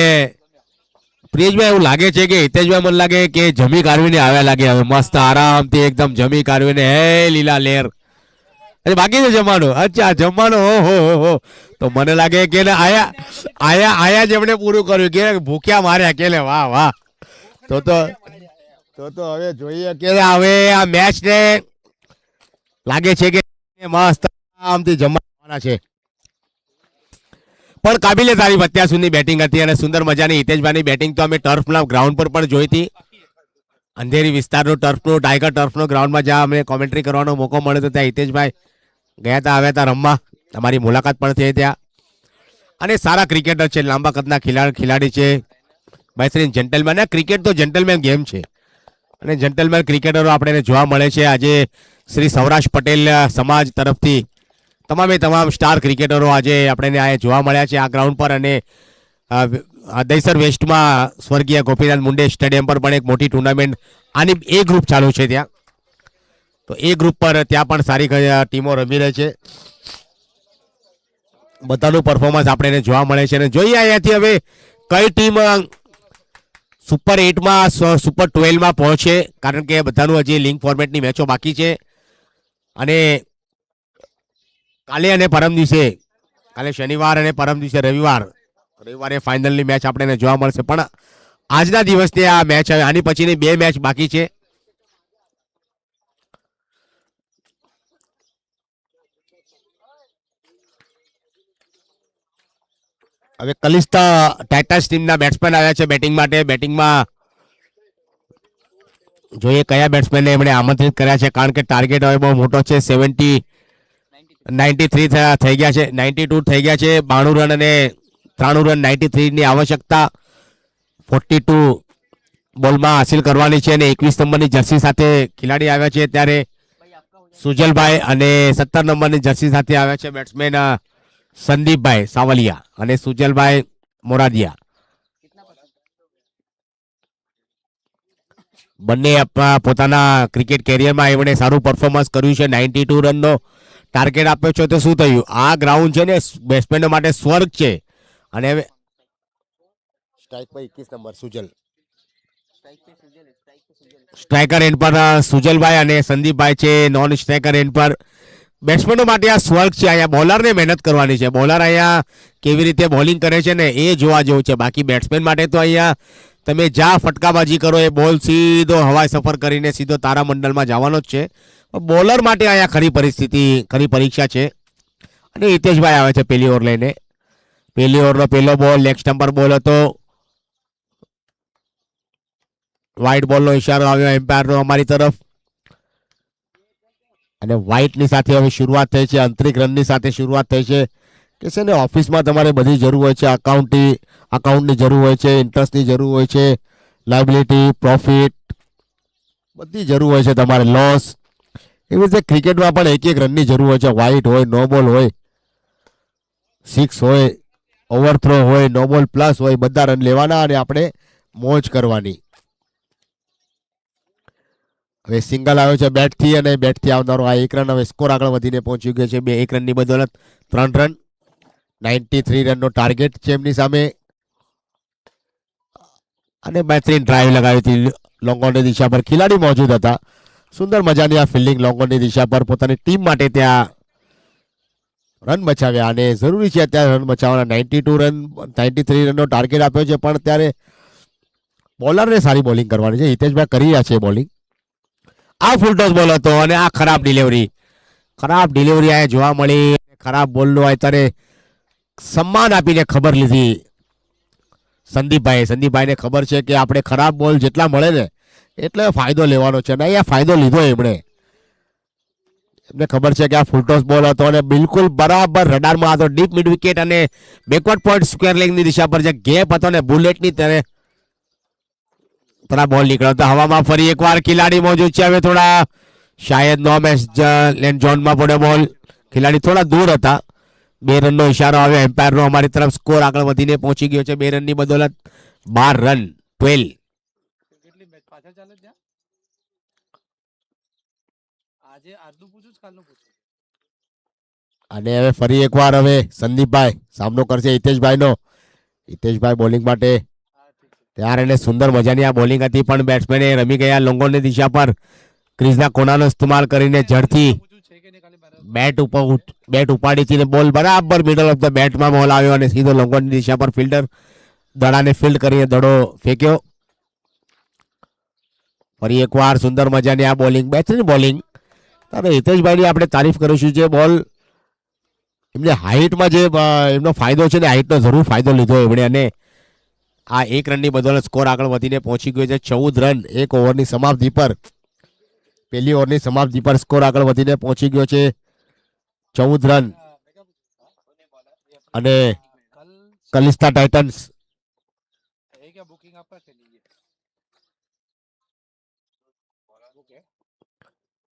પ્રિયેશભાઈ એવું લાગે છે કે હિતેશભાઈ મને લાગે કે જમી કાઢવીને આવ્યા લાગે. હવે મસ્ત આરામથી એકદમ જમી કાઢવીને હે લીલા લેર. અરે બાકી છે જમવાનું? અચ્છા જમવાનું. ઓહો, તો મને લાગે કે આયા જેમણે પૂરું કર્યું કે ભૂખ્યા માર્યા કે વાહ વાહ. તો હવે જોઈએ કે હવે આ મેચ ને લાગે છે કે મસ્ત આમથી જમવાના છે. પણ કાબિલે તારીફ અત્યાર સુધી બેટિંગ હતી અને સુંદર મજાની હિતેશભાઈની બેટિંગ તો અમે ટર્ફના ગ્રાઉન્ડ પર પણ જોઈ હતી. અંધેરી વિસ્તારનું ટર્ફનું ટાઈગર ટર્ફનો ગ્રાઉન્ડમાં જ્યાં અમને કોમેન્ટ્રી કરવાનો મોકો મળ્યો હતો ત્યાં હિતેશભાઈ ગયા હતા, આવ્યા હતા રમવા. અમારી મુલાકાત પણ થઈ ત્યાં. અને સારા ક્રિકેટર છે, લાંબા કદના ખેલાડી છે, બહેતરીન જેન્ટલમેન. ક્રિકેટ તો જેન્ટલમેન ગેમ છે અને જેન્ટલમેન ક્રિકેટરો આપણે જોવા મળે છે. આજે શ્રી સૌરાષ્ટ્ર પટેલ સમાજ તરફથી તમામ સ્ટાર ક્રિકેટરો આજે આપણે આ જોવા મળ્યા છે આ ગ્રાઉન્ડ પર. અને દહીસર વેસ્ટમાં સ્વર્ગીય ગોપીનાથ મુંડે સ્ટેડિયમ પર પણ એક મોટી ટુર્નામેન્ટ આની એ ગ્રુપ ચાલુ છે ત્યાં. તો એ ગ્રુપ પર ત્યાં પણ સારી ટીમો રમી રહી છે. બધાનું પરફોર્મન્સ આપણે જોવા મળે છે. અને જોઈએ અહીંયાથી હવે કઈ ટીમ સુપર 8માં સુપર 12માં પહોંચે, કારણ કે બધાનું હજી લિંક ફોર્મેટની મેચો બાકી છે. અને કાલે અને પરમ દિવસે, કાલે શનિવાર અને પરમ દિવસે રવિવારે ફાઇનલની મેચ આપણે જોવા મળશે. પણ આજના દિવસની આ મેચ હવે, આની પછીની 2 મેચ બાકી છે. હવે કલિસ્તા ટાઇટન્સ ટીમના બેટ્સમેન આવ્યા છે બેટિંગ માટે. બેટિંગમાં જોઈએ કયા બેટ્સમેનને એમણે આમંત્રિત કર્યા છે, કારણ કે ટાર્ગેટ હવે બહુ મોટો છે. 93 થઈ ગયા છે, 92 થઈ ગયા છે. 92 રન અને 93 રન 93 ની આવશ્યકતા 42 બોલમાં હાસિલ કરવાની છે. અને 21 નંબરની જર્સી સાથે ખેલાડી આવ્યા છે ત્યારે સુજલભાઈ, અને 17 નંબરની જર્સી સાથે આવ્યા છે બેટ્સમેન સંદીપભાઈ સાવલિયા અને સુજલભાઈ મોરાદિયા. બંને પોતાના ક્રિકેટ કેરિયરમાં એમણે સારું પરફોર્મન્સ કર્યું છે. 92 રનનો ટાર્ગેટ આપ્યો છે. તો શું થયું, આ ગ્રાઉન્ડ છે ને બેટ્સમેનો માટે સ્વર્ગ છે. અને હવે સ્ટ્રાઇક પર 21 નંબર સુજલ, સ્ટ્રાઇકર એન્ડ પર સુજલભાઈ અને સંદીપભાઈ છે. નોન સ્ટ્રાઇકર એન્ડ પર બેટ્સમેનો માટે આ સ્વર્ગ છે. અહીંયા બોલરને મહેનત કરવાની છે. બોલર અહીંયા કેવી રીતે બોલિંગ કરે છે ને એ જોવા જેવું છે. બાકી બેટ્સમેન માટે તો અહીંયા તમે જ્યાં ફટકાબાજી કરો એ બોલ સીધો હવાઈ સફર કરીને સીધો તારામંડલમાં જવાનો જ છે. બોલર માટે અહીંયા ખરી પરીક્ષા છે. અને હિતેશભાઈ આવે છે પહેલી ઓવર લઈને. પહેલી ઓવરનો પહેલો બોલ લેગ સ્ટમ્પ પર બોલ હતો. વ્હાઈટ બોલનો ઇશારો આવ્યો એમ્પાયરનો અમારી તરફ. અને વ્હાઈટની સાથે હવે શરૂઆત થઈ છે, આંતરિક રનની સાથે શરૂઆત થઈ છે. કે છે ને ઓફિસમાં તમારે બધી જરૂર હોય છે, અકાઉન્ટની જરૂર હોય છે, ઇન્ટરેસ્ટની જરૂર હોય છે, લાયબિલિટી, પ્રોફિટ, બધી જરૂર હોય છે તમારે, લોસ. એવી રીતે ક્રિકેટમાં પણ એક એક રનની જરૂર હોય છે. વ્હાઈટ હોય, નો બોલ હોય, સિક્સ હોય, ઓવરથ્રો હોય, નો બોલ પ્લસ હોય, બધા રન લેવાના અને આપણે મોજ કરવાની. હવે સિંગલ આવ્યો છે બેટથી અને બેટથી આવનારો આ 1 રન. હવે સ્કોર આગળ વધીને પહોંચી ગયો છે 1 રનની બદોલત 3 રન. 93 રનનો ટાર્ગેટ છે એમની સામે. અને બહેતરીન ડ્રાઈવ લગાવી હતી લોંગોની દિશા પર. ખેલાડી મોજૂદ હતા. સુંદર મજાની આ ફિલ્ડિંગ લોંગોની દિશા પર પોતાની ટીમ માટે ત્યાં રન બચાવ્યા અને જરૂરી છે અત્યારે રન બચાવવાના. 92 રન 93 રનનો ટાર્ગેટ આપ્યો છે પણ અત્યારે બોલરને સારી બોલિંગ કરવાની છે. હિતેશભાઈ કરી રહ્યા છે બોલિંગ. આ ફૂલ ટોસ બોલ હતો અને આ ખરાબ ડિલિવરી આ જોવા મળી. ખરાબ બોલનો અત્યારે સન્માન આપીને ખબર લીધી સંદીપભાઈને ખબર છે કે આપણે ખરાબ બોલ જેટલા મળે ને એટલે ફાયદો લેવાનો છે ને અહીંયા ફાયદો લીધો એમને ખબર છે કે આ ફૂલટોસ બોલ હતો અને બિલકુલ બરાબર રડારમાં હતો. ડીપ મિડ વિકેટ અને બેકવર્ડ પોઈન્ટ સ્ક્વેર લેગની દિશા પર જે ગેપ હતો ને બુલેટની તરફ બોલ નીકળ્યો હતો હવામાં. ફરી એકવાર ખેલાડી મોજૂદ છે. હવે થોડા શાયદ નો મેચ લેન્ડ ઝોનમાં પડ્યો બોલ. ખેલાડી થોડા દૂર હતા. 2 રનનો ઇશારો આવ્યો એમ્પાયરનો અમારી તરફ. સ્કોર આગળ વધીને પહોંચી ગયો છે 2 રનની બદોલત 12 રન 12. અને હવે ફરી એકવાર હવે સંદીપભાઈ સામનો કરશે હિતેશભાઈનો. હિતેશભાઈ બોલિંગ માટે તૈયાર અને સુંદર મજાની આ બોલિંગ હતી પણ બેટ્સમેને રમી ગયા લોંગોની દિશા પર. ક્રીઝના કોનાનો ઇસ્તેમાલ કરીને ઝડથી બેટ ઉપાડી હતી ને બોલ બરાબર મિડલ ઓફ ધ બેટમાં બોલ આવ્યો અને સીધો લોંગોની દિશા પર ફિલ્ડર દડાને ફિલ્ડ કરીને દડો ફેંક્યો. ફરી એકવાર સુંદર મજાની આ બોલિંગ, બેહતરીન બોલિંગ. ત્યારે હિતેશભાઈની આપણે તારીફ કરીશું. જે બોલ એમને હાઇટમાં જે એમનો ફાયદો છે ને હાઇટનો જરૂર ફાયદો લીધો એમણે અને આ 1 રનની બદોલત સ્કોર આગળ વધીને પહોંચી ગયો છે 14 રન 1 ઓવરની સમાપ્તિ પર. પહેલી ઓવરની સમાપ્તિ પર સ્કોર આગળ વધીને પહોંચી ગયો છે 14 રન. અને કલિસ્તા ટાઇટન્સ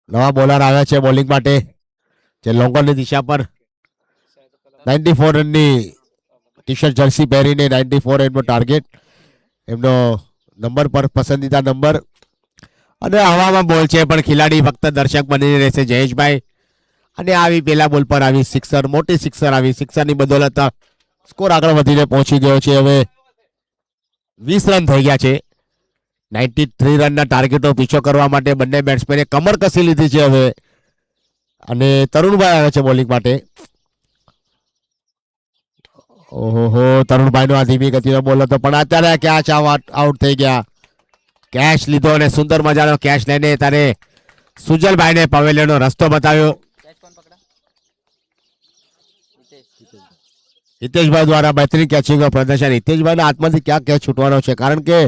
નવા બોલર આવ્યા છે બોલિંગ માટે જે લોંગોની દિશા પર 94 રનની ટી શર્ટ જર્સી પહેરીને 94 એમનો ટાર્ગેટ, એમનો નંબર પર પસંદીદા નંબર. અને હવામાં બોલ છે પણ ખેલાડી ફક્ત દર્શક બનીને રહેશે જયેશભાઈ. અને આવી પેલા બોલ પર આવી સિક્સર, મોટી સિક્સર આવી. સિક્સરની બદોલત સ્કોર આગળ વધીને પહોંચી ગયો છે. હવે 20 રન થઈ ગયા છે. 93 રનના ટાર્ગેટો પીછો કરવા માટે બંને બેટ્સમેને કમર કસી લીધી છે હવે. અને તરુણભાઈ આવે છે બોલિંગ માટે. ઓહો, તરુણભાઈનો આ ધીમી ગતિનો બોલ હતો પણ અત્યારે કેચ આઉટ થઈ ગયા. કેચ લીધો અને સુંદર મજાનો કેચ લઈને તારે સુજલભાઈને પવેલિયનનો રસ્તો બતાવ્યો. હિતેશભાઈ દ્વારા બહેતરીન કેચિંગનું પ્રદર્શન. હિતેશભાઈના હાથમાંથી ક્યાં કેચ છૂટવાનો છે કારણ કે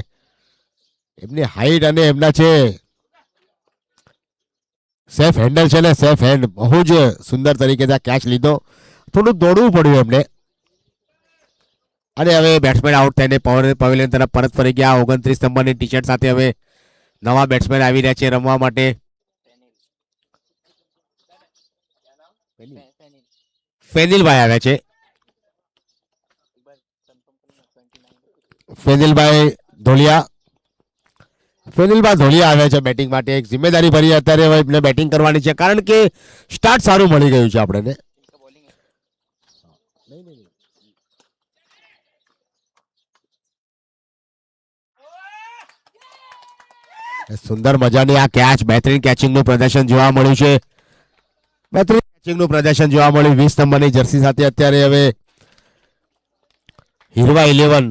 એમની હાઈટ અને એમના છે સેફ હેન્ડલ છે ને સેફ હેન્ડ બહુ જ સુંદર તરીકે કેચ લીધો. થોડું દોડવું પડ્યું એમને. અને હવે બેટ્સમેન આઉટ થઈને પવેલિયન તરફ પરત ફરી ગયા. 29 નંબરની ટી શર્ટ સાથે હવે નવા બેટ્સમેન આવી રહ્યા છે રમવા માટે. ફેનિલભાઈ આવ્યા છે. ફેનિલભાઈ ધોલિયા આવ્યા છે બેટિંગ માટે. એક જિમ્મેદારી ભરી અત્યારે હવે એમને બેટિંગ કરવાની છે કારણ કે સ્ટાર્ટ સારું મળી ગયું છે આપણને. સુંદર મજાની આ કેચ, બહેતરીન કેચિંગનું પ્રદર્શન જોવા મળ્યું છે. બહેતરીન કેચિંગનું પ્રદર્શન જોવા મળ્યું 20 નંબરની જર્સી સાથે. અત્યારે હવે હીરવા 11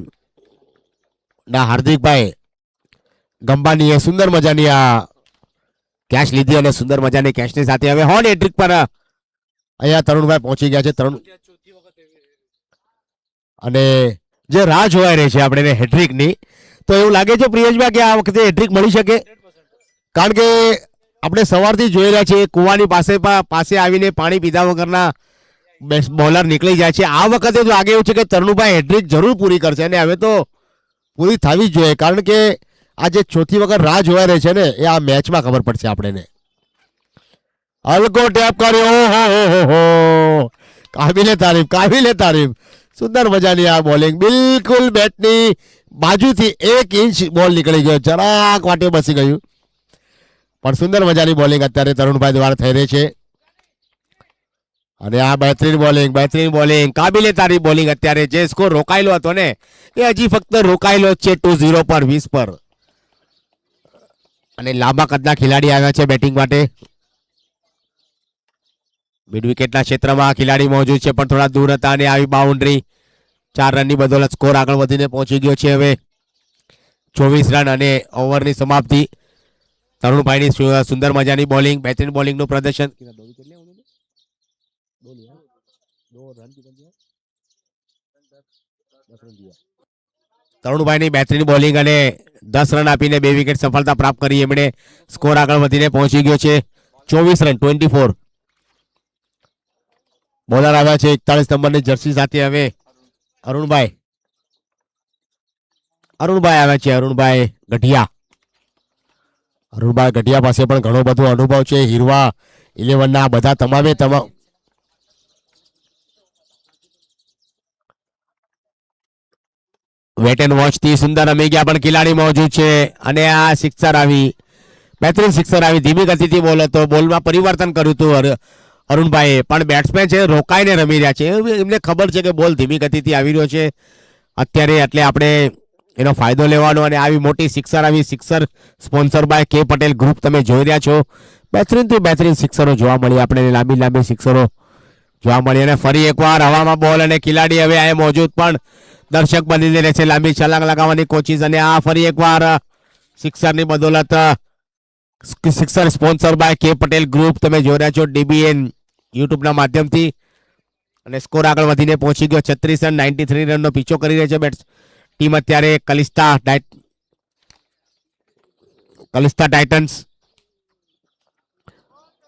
ના હાર્દિકભાઈ ગંબાનીએ સુંદર મજાની આ કેચ લીધી અને સુંદર મજાની કેચની સાથે હવે હોર્ન હેટ્રિક પર અહીંયા તરુણભાઈ પહોંચી ગયા છે. અને જે રાહ જોવાઈ રહી છે આપણે હેટ્રિકની, તો એવું લાગે છે પ્રિયેશભાઈ કે આ વખતે હેટ્રિક મળી શકે? કારણ કે આપણે સવારથી જોઈ રહ્યા છીએ કુવાની પાસે આવીને પાણી પીધા વગરના બોલર નીકળી જાય છે. આ વખતે તો લાગે એવું છે કે તરુણભાઈ હેટ્રિક જરૂર પૂરી કરશે અને હવે તો પૂરી થવી જ જોઈએ, કારણ કે આ જે ચોથી વખત રાહ જોવા રહી છે ને એ આ મેચમાં ખબર પડશે આપણને. હલકો ટેપ કર્યો, હો કાબિલે તારીફ. સુંદર મજાની આ બોલિંગ, બિલકુલ બેટની બાજુથી 1 ઇંચ બોલ નીકળી ગયો, જરાક વાટે બસી ગયું, પણ સુંદર મજાની બોલિંગ અત્યારે તરુણભાઈ દ્વારા થઈ રહી છે. અને આ બહેતરીન બોલિંગ, કાબિલે તારીફ બોલિંગ. અત્યારે જે સ્કોર રોકાયેલો હતો ને એ હજી ફક્ત રોકાયેલો જ છે 2-0 પર, 20 પર. અને લાંબા કદના ખેલાડી આવ્યા છે બેટિંગ માટે. મિડ વિકેટના ક્ષેત્રમાં ખેલાડી મોજૂદ છે પણ થોડા દૂર હતા અને આવી બાઉન્ડ્રી, 4 રનની બદોલત સ્કોર આગળ વધીને પહોંચી ગયો છે હવે 24 રન અને ઓવરની સમાપ્તિ. તરુણભાઈની સુંદર મજાની બોલિંગ, બહેતરીન બોલિંગનું પ્રદર્શન. તરુણભાઈની બહેતરીન બોલિંગ અને 10 રન આપીને 2 વિકેટ સફળતા પ્રાપ્ત કરી. એમણે સ્કોર આગળ વધીને પહોંચી ગયો છે 24 રન, 24. બોલર આવ્યા છે 41 નંબરની જર્સી સાથે હવે અરુણભાઈ આવ્યા છે. અરુણભાઈ ગઢિયા પાસે પણ ઘણો બધો અનુભવ છે. હીરવા 11 ના બધા તમામ વેટ એન્ડ વોચ થી સુંદર રમી ગયા પણ ખેલાડી મોજૂદ છે અને આ સિક્સર આવી, બહેતરીન સિક્સર આવી. ધીમી ગતિથી બોલ હતો, બોલમાં પરિવર્તન કર્યું હતું અરુણભાઈએ, પણ બેટ્સમેન છે રોકાઈને રમી રહ્યા છે. એમને ખબર છે કે બોલ ધીમી ગતિથી આવી રહ્યો છે અત્યારે, એટલે આપણે એનો ફાયદો લેવાનો. અને આવી મોટી સિક્સર આવી, સિક્સર સ્પોન્સર બાય કે પટેલ ગ્રુપ તમે જોઈ રહ્યા છો. બહેતરીન સિક્સરો જોવા મળી આપણે, લાંબી સિક્સરો જોવા મળી. અને ફરી એકવાર હવામાં બોલ અને ખેલાડી હવે આ મોજૂદ પણ દર્શક બનીને રહેશે. લાંબી છલાંગ લગાવવાની કોશિશ અને આ ફરી એકવાર સિક્સરની બદોલત. સિક્સર સ્પોન્સર બાય કે પટેલ ગ્રુપ તમે જોઈ રહ્યા છો DBN યુટ્યુબના માધ્યમથી. અને સ્કોર આગળ વધીને પહોંચી ગયો 36 રન, 93 રનનો પીછો કરી રહી છે ટીમ અત્યારે કલિસ્તા ટાઇટન્સ.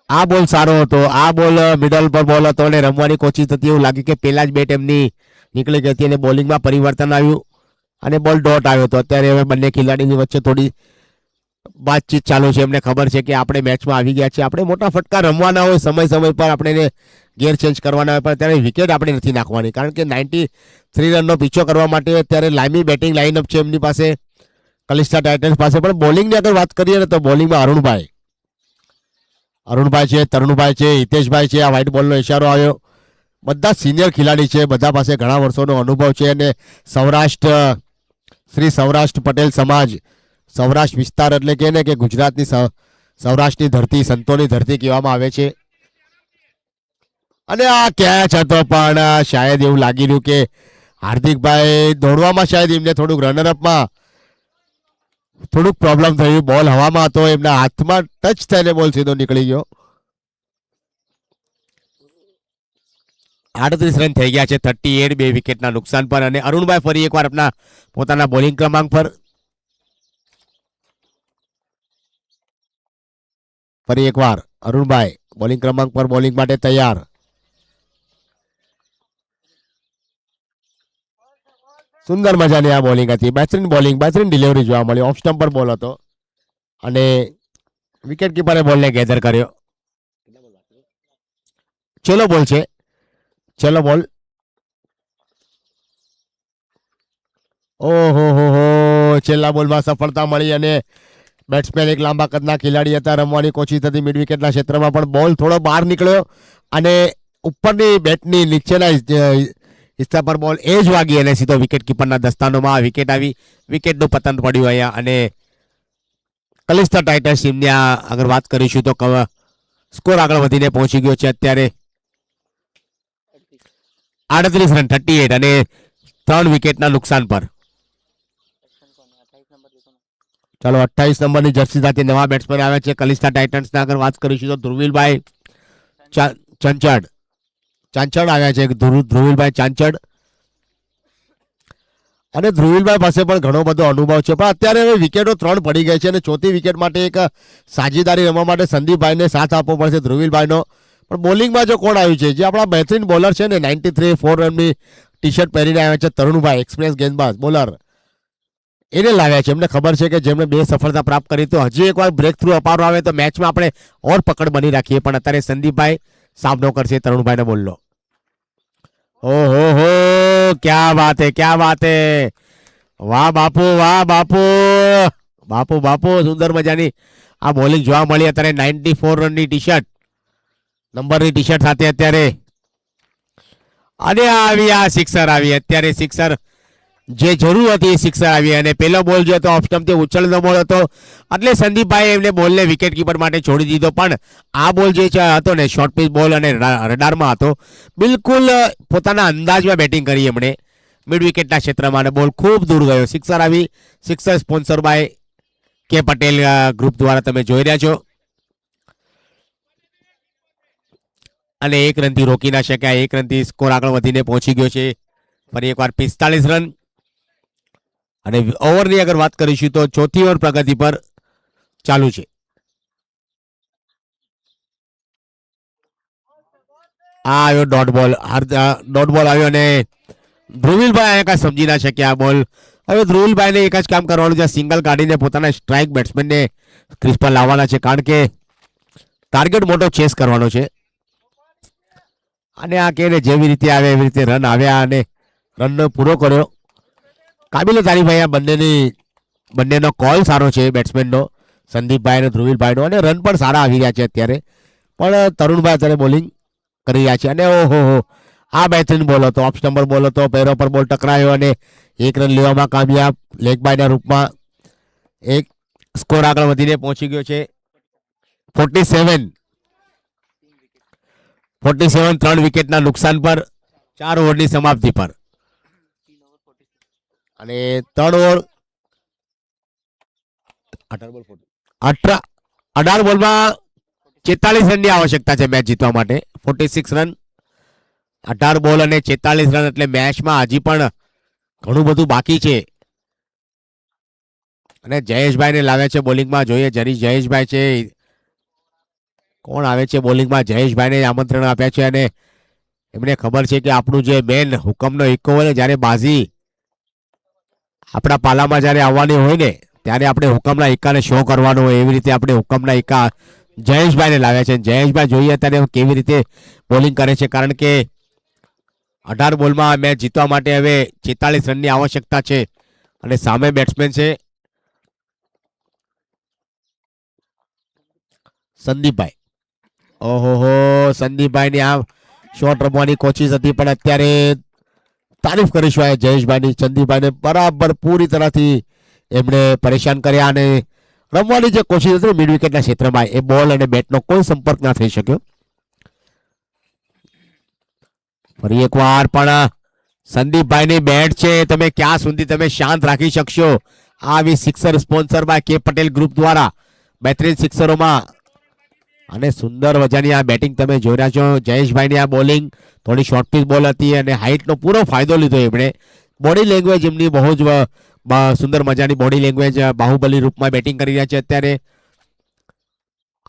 આ બોલ સારો હતો, આ બોલ મિડલ પર બોલ હતો અને રમવાની કોશિશ થતી એવું લાગે કે પેલા જ બેટ એમની નીકળી ગઈ હતી અને બોલિંગમાં પરિવર્તન આવ્યું અને બોલ ડોટ આવ્યો હતો. અત્યારે હવે બંને ખેલાડીની વચ્ચે થોડી વાતચીત ચાલુ છે. એમને ખબર છે કે આપણે મેચમાં આવી ગયા છે, આપણે મોટા ફટકા રમવાના હોય, સમય પર આપણે ગેર ચેન્જ કરવાના હોય, પણ ત્યારે વિકેટ આપણે નથી નાખવાની, કારણ કે 93 રનનો પીછો કરવા માટે અત્યારે લાંબી બેટિંગ લાઇનઅપ છે એમની પાસે, કલિસ્ટા ટાઇટન્સ પાસે. પણ બોલિંગની અગર વાત કરીએ ને તો બોલિંગમાં અરુણભાઈ છે, તરુણભાઈ છે, હિતેશભાઈ છે. આ વ્હાઇટ બોલનો ઇશારો આવ્યો. બધા સિનિયર ખેલાડી છે, બધા પાસે ઘણા વર્ષોનો અનુભવ છે અને શ્રી સૌરાષ્ટ્ર પટેલ સમાજ, સૌરાષ્ટ્ર વિસ્તાર એટલે કે ને કે ગુજરાતની સૌરાષ્ટ્રની ધરતી, સંતોની ધરતી કહેવામાં આવે છે. અને આ કેચ હતો પણ શાયદ એવું લાગી રહ્યું કે હાર્દિકભાઈ દોડવામાં શાયદ એમને થોડુંક રનરઅપમાં થોડુંક પ્રોબ્લેમ થયું. બોલ હવામાં હતો, એમના હાથમાં ટચ થઈને બોલ સીધો નીકળી ગયો. 38 રન થઈ ગયા છે 38, 2 વિકેટના નુકસાન પર. અને અરુણભાઈ ફરી એકવાર આપણા પોતાના બોલિંગ ક્રમાંક પર, ફરી એકવાર અરુણભાઈ બોલિંગ ક્રમાંક પર, બોલિંગ માટે તૈયાર. સુંદર મજાની આ બોલિંગ હતી, બહેતરીન બોલિંગ, બહેતરીન ડિલિવરી જોવા મળી. ઓફ સ્ટમ્પ પર બોલ હતો અને વિકેટ કીપરે બોલને ગેધર કર્યો. છેલ્લો બોલ છે, છેલ્લો બોલ. ઓહો છેલ્લા બોલમાં સફળતા મળી અને બેટ્સમેન એક લાંબા કદના ખેલાડી હતા, રમવાની કોશિશ થતી મિડ વિકેટના ક્ષેત્રમાં, પણ બોલ થોડો બહાર નીકળ્યો અને ઉપરની બેટની નીચેના હિસ્સા પર બોલ એજ વાગી અને સીધો વિકેટ કીપરના દસ્તાનોમાં વિકેટ આવી. વિકેટનું પતન પડ્યું અહીંયા. અને કલિસ્તા ટાઇટન્સ ટીમની આગળ વાત કરીશું તો સ્કોર આગળ વધીને પહોંચી ગયો છે અત્યારે 38 રન, 38 અને 3 વિકેટના નુકસાન પર. ચાલો 28 નંબરની જર્સી સાથે નવા બેટ્સમેન આવ્યા છે કલિસ્તા ટાઇટન્સના આગળ વાત કરીશું તો ધ્રુવીલભાઈ ચાંચડ આવ્યા છે. ધ્રુવીલભાઈ ચાંચડ અને ધ્રુવીલભાઈ પાસે પણ ઘણો બધો અનુભવ છે, પણ અત્યારે હવે વિકેટો 3 પડી ગઈ છે અને ચોથી વિકેટ માટે એક સાજીદારી રમવા માટે સંદીપભાઈને સાથ આપવો પડશે ધ્રુવીલભાઈનો. પણ બોલિંગમાં જો કોણ આવ્યું છે, જે આપણા બહેતરીન બોલર છે ને, 93 4 રનની ટી શર્ટ પહેરીને આવ્યા છે તરુણભાઈ, એક્સપ્રેસ ગેંદબાજ બોલર, એને લાવ્યા છે. એમને ખબર છે કે જેમણે 2 સફળતા પ્રાપ્ત કરી, તો હજી એકવાર બ્રેક થ્રુ અપારો આવે તો મેચમાં આપણે ઓર પકડ બની રાખીએ. પણ અત્યારે સંદીપભાઈ સામનો કરશે તરુણભાઈને બોલનો. ઓહો હો, ક્યા બાત હે, ક્યા બાત હે, વાહ બાપુ, વાહ બાપુ, બાપુ બાપુ, સુંદર મજાની આ બોલિંગ જોવા મળી અત્યારે. 94 રનની ટી શર્ટ, નંબરની ટી શર્ટ સાથે અત્યારે, અને આવી આ સિક્સર આવી અત્યારે. સિક્સર જે જરૂર હતી એ સિક્સર આવી, અને પેલો બોલ જો હતો ઓફ સ્ટમ્પથી ઉછળનો બોલ હતો એટલે સંદીપભાઈ એમને બોલને વિકેટ કીપર માટે છોડી દીધો. પણ આ બોલ જે હતો ને, શોર્ટ પીચ બોલ અને રડારમાં હતો, બિલકુલ પોતાના અંદાજમાં બેટિંગ કરી એમણે મિડ વિકેટના ક્ષેત્રમાં, અને બોલ ખૂબ દૂર ગયો. સિક્સર આવી. સિક્સર સ્પોન્સર બાય કે પટેલ ગ્રુપ દ્વારા તમે જોઈ રહ્યા છો. અને 1 રનથી રોકી ના શક્યા, 1 રનથી સ્કોર આગળ વધીને પહોંચી ગયો છે ફરી એકવાર 45 રન. અને ઓવરની અગર વાત કરીશું તો ચોથી ઓવર પ્રગતિ પર ચાલુ છે. આ આવ્યો ડોટ બોલ, ડોટ બોલ આવ્યો અને ધ્રુવીલભાઈ અહીંયા કાંઈ સમજી ના શક્યા આ બોલ. હવે ધ્રુવીલભાઈને એક જ કામ કરવાનું છે, સિંગલ કાઢીને પોતાના સ્ટ્રાઇક બેટ્સમેનને ક્રીઝ પર લાવવાના છે, કારણ કે ટાર્ગેટ મોટો ચેસ કરવાનો છે. અને આ કે જેવી રીતે આવે એવી રીતે રન આવ્યા અને રનનો પૂરો કર્યો. કાબિલે તારીફભાઈ આ બંનેનો કોલ સારો છે બેટ્સમેનનો, સંદીપભાઈ અને ધ્રુવીલભાઈનો, અને રન પણ સારા આવી રહ્યા છે અત્યારે. પણ તરુણભાઈ અત્યારે બોલિંગ કરી રહ્યા છે, અને ઓહો હો, આ બહેતરીન બોલ હતો, ઓફ સ્ટમ્પર બોલ હતો, પેરો પર બોલ ટકરાયો અને 1 રન લેવામાં કામયાબ લેગ બાયના રૂપમાં. એક સ્કોર આગળ વધીને પહોંચી ગયો છે 47. 3 વિકેટના નુકસાન પર 4 ઓવરની સમાપ્તિ પર. અને 3 ઓવર 18 બોલમાં 46 રનની આવશ્યકતા છે મેચ જીતવા માટે. 46 રન, 18 બોલ અને 46 રન, એટલે મેચમાં હજી પણ ઘણું બધું બાકી છે. અને જયેશભાઈને લાવે છે બોલિંગમાં, જોઈએ જયેશભાઈ છે, કોણ આવે છે બોલિંગમાં. જયેશભાઈને આમંત્રણ આપ્યા છે, અને એમને ખબર છે કે આપણું જે મેન હુકમનો ઇક્કો હોય ને, જ્યારે બાજી આપણા પાલામાં જ્યારે આવવાની હોય ને, ત્યારે આપણે હુકમના ઇક્કાને શો કરવાનો હોય, એવી રીતે આપણે હુકમના ઇક્કા જયેશભાઈને લાવ્યા છે. જયેશભાઈ જોઈએ અત્યારે કેવી રીતે બોલિંગ કરે છે, કારણ કે 18 બોલમાં મેચ જીતવા માટે હવે 46 રનની આવશ્યકતા છે. અને સામે બેટ્સમેન છે સંદીપભાઈ. ઓહો, સંદીપભાઈની આ શોટ રમવાની કોશિશ હતી, પણ અત્યારે તારીફ કરીશું આ જયેશભાઈની. સંદીપભાઈને બરાબર પૂરી તરહથી એમણે પરેશાન કર્યા, અને રમવાની જે કોશિશ હતી મિડ વિકેટના ક્ષેત્રમાં, એ બોલ અને બેટનો કોઈ સંપર્ક ના થઈ શક્યો. ફરી એકવાર પણ સંદીપભાઈની બેટ છે, તમે ક્યાં સુધી તમે શાંત રાખી શકશો. આવી સિક્સર સ્પોન્સર બાય કે પટેલ ગ્રુપ દ્વારા બહેતરીન સિક્સરોમાં, અને સુંદર મજાની આ બેટિંગ તમે જોઈ રહ્યા છો. જયેશભાઈની આ બોલિંગ થોડી શોર્ટ પીચ બોલ હતી, અને હાઇટનો પૂરો ફાયદો લીધો એમણે. બોડી લેંગ્વેજ એમની બહુ જ સુંદર મજાની બોડી લેંગ્વેજ, બાહુબલી રૂપમાં બેટિંગ કરી રહ્યા છે અત્યારે.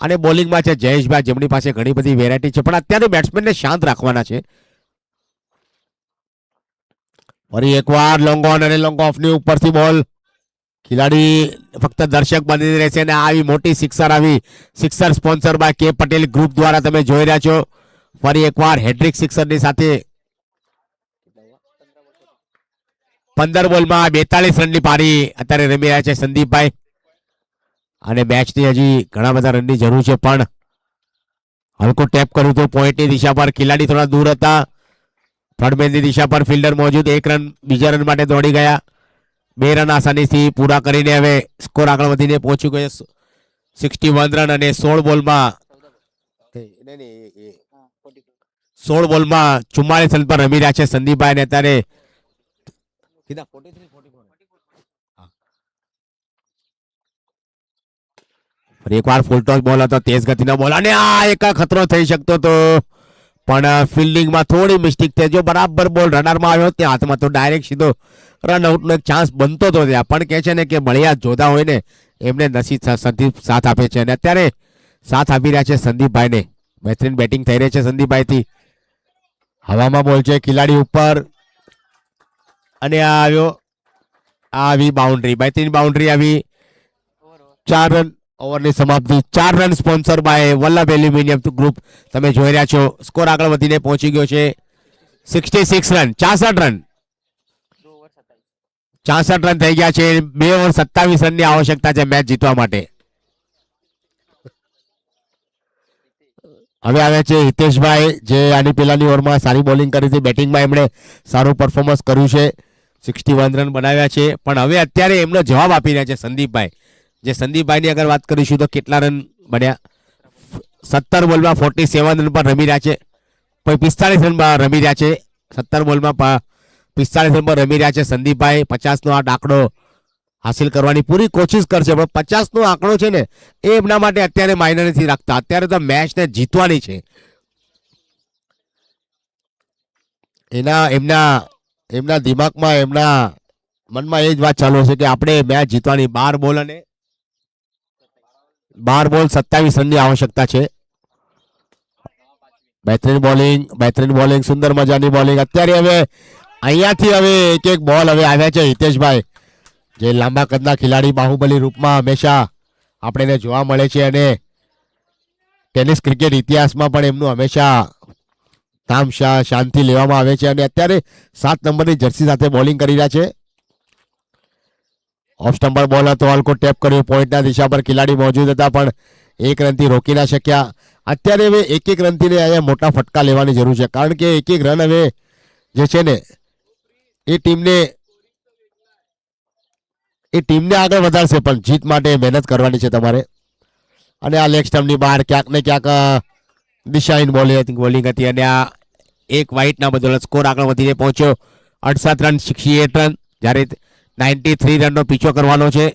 અને બોલિંગમાં છે જયેશભાઈ, જેમની પાસે ઘણી બધી વેરાયટી છે, પણ અત્યારે બેટ્સમેનને શાંત રાખવાના છે. ફરી એકવાર લોંગ ઓન અને લોંગ ઓફની ઉપરથી બોલ, ખેલાડી ફક્ત દર્શક બની રહેશે, અને આવી મોટી સિક્સર આવી. સિક્સર સ્પોન્સર બાય કે પટેલ ગ્રુપ દ્વારા તમે જોઈ રહ્યા છો. ફરી એકવાર હેડ્રિક સિક્સરની સાથે 15 બોલમાં 42 રનની પારી અત્યારે રમી રહ્યા છે સંદીપભાઈ. અને મેચની હજી ઘણા બધા રનની જરૂર છે, પણ હલકો ટેપ કર્યું હતું પોઈન્ટની દિશા પર. ખેલાડી થોડા દૂર હતા, થર્ડ મેનની દિશા પર ફિલ્ડર મોજૂદ. 1 રન બીજા રન માટે દોડી ગયા. 2 રન આસાનીથી પૂરા કરીને હવે સ્કોર આગળ વધીને પહોંચી ગયો 61 રન. અને 16 બોલમાં 44 રન પર રમી રહ્યા છે સંદીપભાઈ. ને અત્યારે ફરી એકવાર ફૂલ ટોસ બોલ હતો, તેજ ગતિનો બોલ, અને આ એક ખતરો થઈ શકતો હતો, પણ ફિલ્ડિંગમાં થોડી મિસ્ટેક થઈ. જો બરાબર બોલ રડારમાં આવ્યો ત્યાં હાથમાં તો ડાયરેક્ટ સીધો રન આઉટનો એક ચાન્સ બનતો હતો ત્યાં. પણ કહે છે ને કે બળિયા જોધા હોય ને એમને નસીબ સંદીપ સાથ આપે છે અને અત્યારે સાથ આપી રહ્યા છે સંદીપભાઈને. બહેતરીન બેટિંગ થઈ રહી છે સંદીપભાઈથી. હવામાં બોલ છે ખેલાડી ઉપર અને આ આવ્યો, આ આવી બાઉન્ડ્રી, બહેતરીન બાઉન્ડ્રી આવી. 4 રન ઓવરની સમાપ્તિ. 4 run sponsor by Vallabh aluminium group તમે જોઈ રહ્યા છો. સ્કોર આગળ વધીને પહોંચી ગયો છે 66 રન, 64 રન, 64 રન થઈ ગયા છે. 2 ઓવર 27 રનની આવશ્યકતા છે મેચ જીતવા માટે. હવે આવે છે હિતેશભાઈ, જે આની પહેલાની ઓવરમાં સારી બોલિંગ કરી હતી. બેટિંગમાં એમણે સારું પરફોર્મન્સ કર્યું છે, 61 રન બનાવ્યા છે. પણ હવે અત્યારે એમનો જવાબ આપી રહ્યા છે સંદીપભાઈ. જે સંદીપભાઈની અગર વાત કરીશું તો કેટલા રન બન્યા? 17 બોલમાં 47 રન પર રમી રહ્યા છે. 45 રન રમી રહ્યા છે. 17 બોલમાં 45 રન પર રમી રહ્યા છે સંદીપભાઈ. 50 નો આ આંકડો હાસિલ કરવાની પૂરી કોશિશ કરશે, પણ 50 નો આંકડો છે ને એ એમના માટે અત્યારે માયને નથી રાખતા. અત્યારે તો મેચને જીતવાની છે. એમના દિમાગમાં, એમના મનમાં એ જ વાત ચાલુ છે કે આપણે મેચ જીતવાની. 12 બોલ અને 12 બોલ 27 રનની આવશ્યકતા છે. બહેતરીન બોલિંગ, સુંદર મજાની બોલિંગ. અત્યારે હવે અહીંયાથી હવે એક બોલ હવે આવ્યા છે હિતેશભાઈ, જે લાંબા કદના ખેલાડી બાહુબલી રૂપમાં હંમેશા આપણે એને જોવા મળે છે અને ટેનિસ ક્રિકેટ ઇતિહાસમાં પણ એમનું હંમેશા નામ શાનથી લેવામાં આવે છે. અને અત્યારે 7 નંબરની જર્સી સાથે બોલિંગ કરી રહ્યા છે. ઓફ સ્ટમ્પર બોલ હતો, હલકો ટેપ કર્યો. પોઈન્ટના દિશા પર ખેલાડી મોજૂદ હતા પણ 1 રનથી રોકી ના શક્યા. અત્યારે હવે 1 રનથી અહીંયા મોટા ફટકા લેવાની જરૂર છે, કારણ કે 1 રન હવે જે છે ને એ ટીમને આગળ વધારશે, પણ જીત માટે મહેનત કરવાની છે તમારે. અને આ લેગ સ્ટમ્પની બહાર ક્યાંક ને ક્યાંક દિશાહીન બોલિંગ હતી અને આ એક વાઇટના બદલે સ્કોર આગળ વધીને પહોંચ્યો 68 રન, 68 રન, જ્યારે 93 રનનો પીછો કરવાનો છે.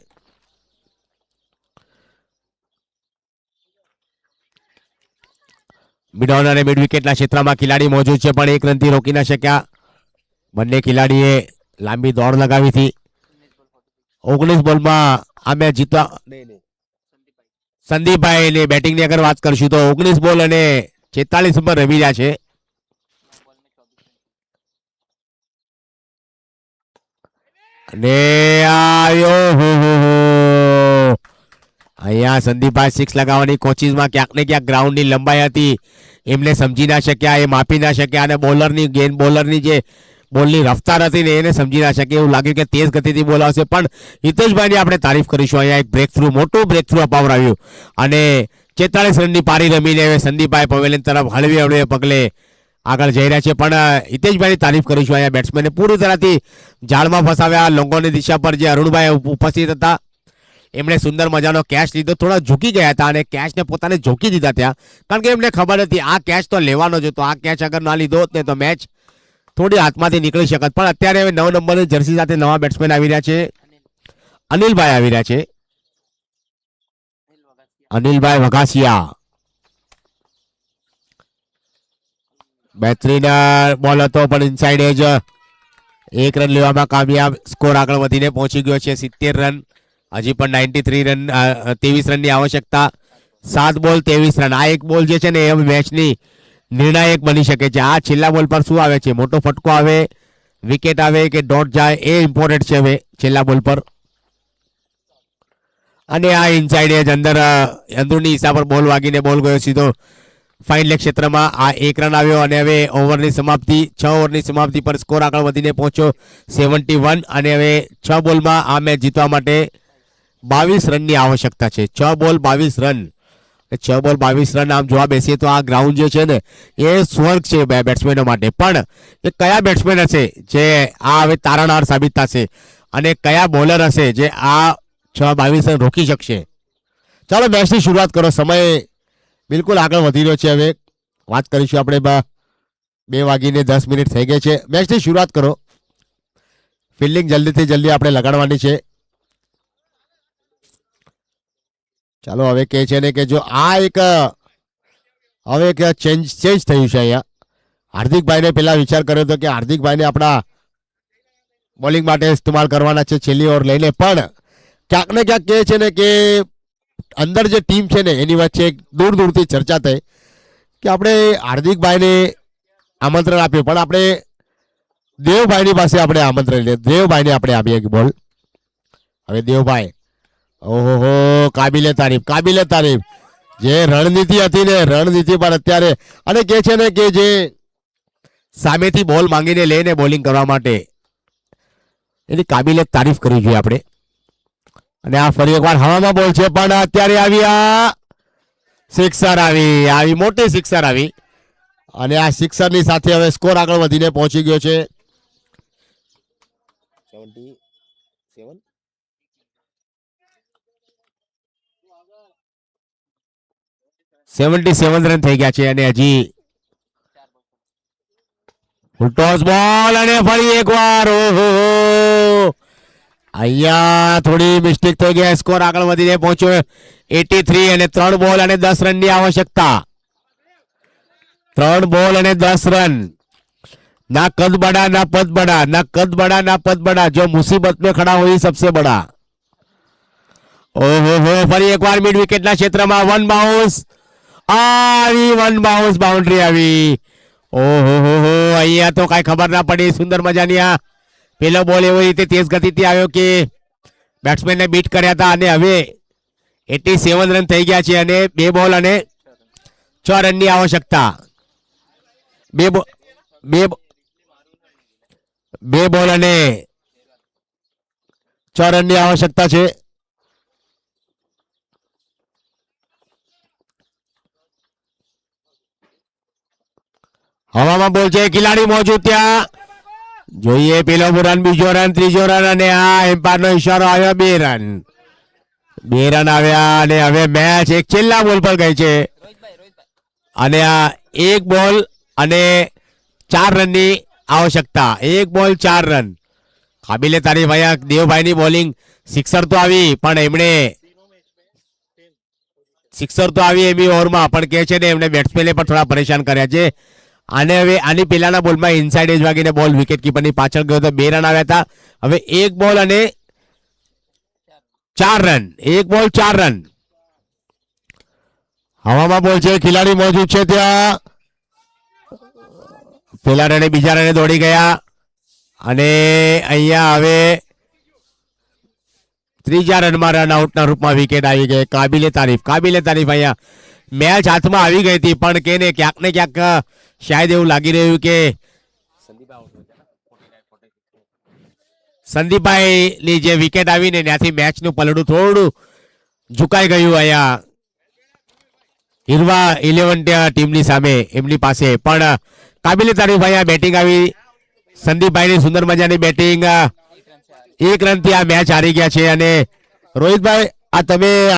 મિડ ઓન અને મિડ વિકેટના ક્ષેત્રમાં ખેલાડી મોજૂદ છે પણ 1 રનથી રોકી ના શક્યા. બંને ખેલાડીએ લાંબી દોડ લગાવી હતી. 19 બોલમાં આ મેચ જીતવા સંદીપભાઈ બેટિંગની અગર વાત કરશું તો 19 બોલ અને 46 પર રમી રહ્યા છે. અને અહીંયા સંદીપભાઈ 6 લગાવવાની કોશિશમાં ક્યાંક ને ક્યાંક ગ્રાઉન્ડની લંબાઈ હતી એમને સમજી ના શક્યા, એ માપી ના શક્યા અને બોલરની જે બોલની રફતાર હતી ને એને સમજી ના શકે. એવું લાગ્યું કે તેજ ગતિથી બોલ આવશે, પણ હિતેશભાઈની આપણે તારીફ કરીશું. અહીંયા એક બ્રેક થ્રુ, મોટું બ્રેક થ્રુ અપાવડાવ્યું અને 46 રનની પારી રમીને હવે સંદીપભાઈ પવેલિયન તરફ હળવે પગલે આગળ જઈ રહ્યા છે. પણ હિતેશભાઈની તારીફ કરીશું. અહીંયા બેટ્સમેને પૂરી તરહથી જાળમાં ફસાવ્યા. લોંગોની દિશા પર જે અરુણભાઈ ઉપસ્થિત હતા એમણે સુંદર મજાનો કેચ લીધો. થોડા ઝૂકી ગયા હતા અને કેચને પોતાને ઝોકી દીધા ત્યાં, કારણ કે એમને ખબર હતી આ કેચ તો લેવાનો જ હતો. આ કેચ અગર ના લીધો હોત ને તો મેચ થોડી હાથમાંથી નીકળી શકત. પણ અત્યારે હવે 9 નંબરની જર્સી સાથે નવા બેટ્સમેન આવી રહ્યા છે. અનિલભાઈ આવી રહ્યા છે, અનિલભાઈ વઘાસિયા. બહેતરીન બોલ હતો પણ ઇનસાઇડ એજ 1 રન લેવામાં કામયાબ. સ્કોર આગળ વધીને પહોંચી ગયો છે 70 રન. હજી પણ 93 રન, 23 રનની આવશ્યકતા. 7 બોલ 23 રન. આ એક બોલ જે છે ને એ મેચની નિર્ણાયક બની શકે છે. આ છેલ્લા બોલ પર શું આવે છે, મોટો ફટકો આવે, વિકેટ આવે કે ડોટ જાય, એ ઇમ્પોર્ટન્ટ છે હવે છેલ્લા બોલ પર. અને આ ઇનસાઇડ એજ અંદરની દિશા પર બોલ વાગીને બોલ ગયો સીધો ફાઇન લેગ ક્ષેત્રમાં. આ 1 રન આવ્યો અને હવે ઓવરની સમાપ્તિ, 6 ઓવરની સમાપ્તિ પર સ્કોર આગળ વધીને પહોંચ્યો 71. અને હવે 6 બોલમાં આ મેચ જીતવા માટે 22 રનની આવશ્યકતા છે. 6 બોલ 22 રન. 6 બોલ 22 રન આમ જોવા બેસીએ તો આ ગ્રાઉન્ડ જે છે ને એ સ્વર્ગ છે બેટ્સમેનો માટે. પણ એ કયા બેટ્સમેન હશે જે આ હવે તારણહાર સાબિત થશે અને કયા બોલર હશે જે આ 22 રન રોકી શકશે? ચાલો મેચની શરૂઆત કરો. સમય બિલકુલ આગળ વધી રહ્યો છે. હવે વાત કરીશું આપણે 2:10 થઈ ગઈ છે. મેચની શરૂઆત કરો. ફિલ્ડિંગ જલ્દીથી જલ્દી આપણે લગાડવાની છે. ચાલો હવે કહે છે ને કે જો આ એક હવે એક ચેન્જ થયું છે અહીંયા. હાર્દિકભાઈને પેલા વિચાર કર્યો હતો કે હાર્દિકભાઈને આપણા બોલિંગ માટે ઇસ્તેમાલ કરવાના છે છેલ્લી ઓવર લઈને, પણ ક્યાંક ને ક્યાંક કહે છે ને કે અંદર જે ટીમ છે ને એની વચ્ચે દૂર દૂરથી ચર્ચા થઈ કે આપણે હાર્દિકભાઈને આમંત્રણ આપ્યું, પણ આપણે દેવભાઈની પાસે આપણે આમંત્રણ લઈએ, દેવભાઈને આપણે આપીએ એક બોલ. હવે દેવભાઈ, ઓહો, કાબિલે તારીફ જે રણનીતિ હતી ને રણનીતિ પર અત્યારે, અને કે છે ને કે જે સામેથી બોલ માંગીને લઈને બોલિંગ કરવા માટે એની કાબિલે તારીફ કરવી જોઈએ આપણે. અને આ ફરી એકવાર હવામાં બોલ છે, પણ અત્યારે આવી આ સિક્સર આવી મોટી સિક્સર આવી, અને આ સિક્સરની સાથે હવે સ્કોર આગળ વધીને પહોંચી ગયો છે 77 રન થઈ ગયા છે. અને હજી ટોસ બોલ, અને ફરી એકવાર ઓહો, અહીંયા થોડી મિસ્ટેક થઈ ગઈ, સ્કોર આગળ વધીને પહોંચ્યો 83, અને 3 બોલ અને 10 રનની આવશ્યકતા. 3 બોલ અને 10 રન. ना कद बड़ा ना पद बड़ा, ना कद बड़ा ना पद बड़ा, जो मुसीबत में खड़ा हो ही सबसे बड़ा. ओहो हो, फरी एक बार मिड विकेट ना क्षेत्र में वन बाउंस આવી, વન બાઉન્સ બાઉન્ડ્રી આવી. ઓહો હો, અહીંયા તો કઈ ખબર ના પડી. સુંદર મજાની આ પેલો બોલ એવી રીતે તેજ ગતિથી આવ્યો કે બેટ્સમેનને બીટ કર્યા હતા, અને હવે 87 રન થઈ ગયા છે, અને 2 બોલ અને 6 રનની આવશ્યકતા. બે બોલ અને 6 રનની આવશ્યકતા છે. હવામાં બોલ છે, ખેલાડી મોજૂદ ત્યાં. જોઈએ પેલો રન, બીજો રન, ત્રીજો રન, અને આ એમ્પાયર નો ઈશારો આવ્યો 2 રન. 2 રન આવ્યા, અને હવે મેચ એક છેલ્લા બોલ પર ગઈ છે, અને આ 1 બોલ અને 4 રનની આવશ્યકતા. 1 બોલ 4 રન. કાબિલે તારીફ અહીંયા દેવભાઈની બોલિંગ. સિક્સર તો આવી, પણ એમણે સિક્સર તો આવી એમી ઓવરમાં, પણ કે છે ને એમને બેટ્સમેને પણ થોડા પરેશાન કર્યા છે. અને હવે આની પેલાના બોલમાં ઇનસાઇડ એજ વાગીને બોલ વિકેટ કીપરની પાછળ ગયો તો 2 રન આવ્યા હતા. હવે 1 બોલ અને 4 રન. 1 બોલ 4 રન. હવામાં બોલ છે, ખેલાડી મોજૂદ છે ત્યાં. પેલા રને બીજા રને દોડી ગયા, અને અહીંયા હવે ત્રીજા રનમાં રન આઉટના રૂપમાં વિકેટ આવી ગઈ. કાબિલે તારીફ અહીંયા મેચ હાથમાં આવી ગઈ હતી, પણ કે ને ક્યાંક ને ક્યાંક શાયદ એવું લાગી રહ્યું કે સંદીપભાઈ ની જે વિકેટ આવીને ત્યાંથી મેચનું પલડું થોડું ઝુકાઈ ગયું અહીંયા હિરવા 11 ટીમની સામે એમની પાસે. પણ કાબિલે તારીફ અહીંયા બેટિંગ આવી, સંદીપભાઈની સુંદર મજાની બેટિંગ. 1 રનથી આ મેચ હારી ગયા છે. અને રોહિતભાઈ, આ તમે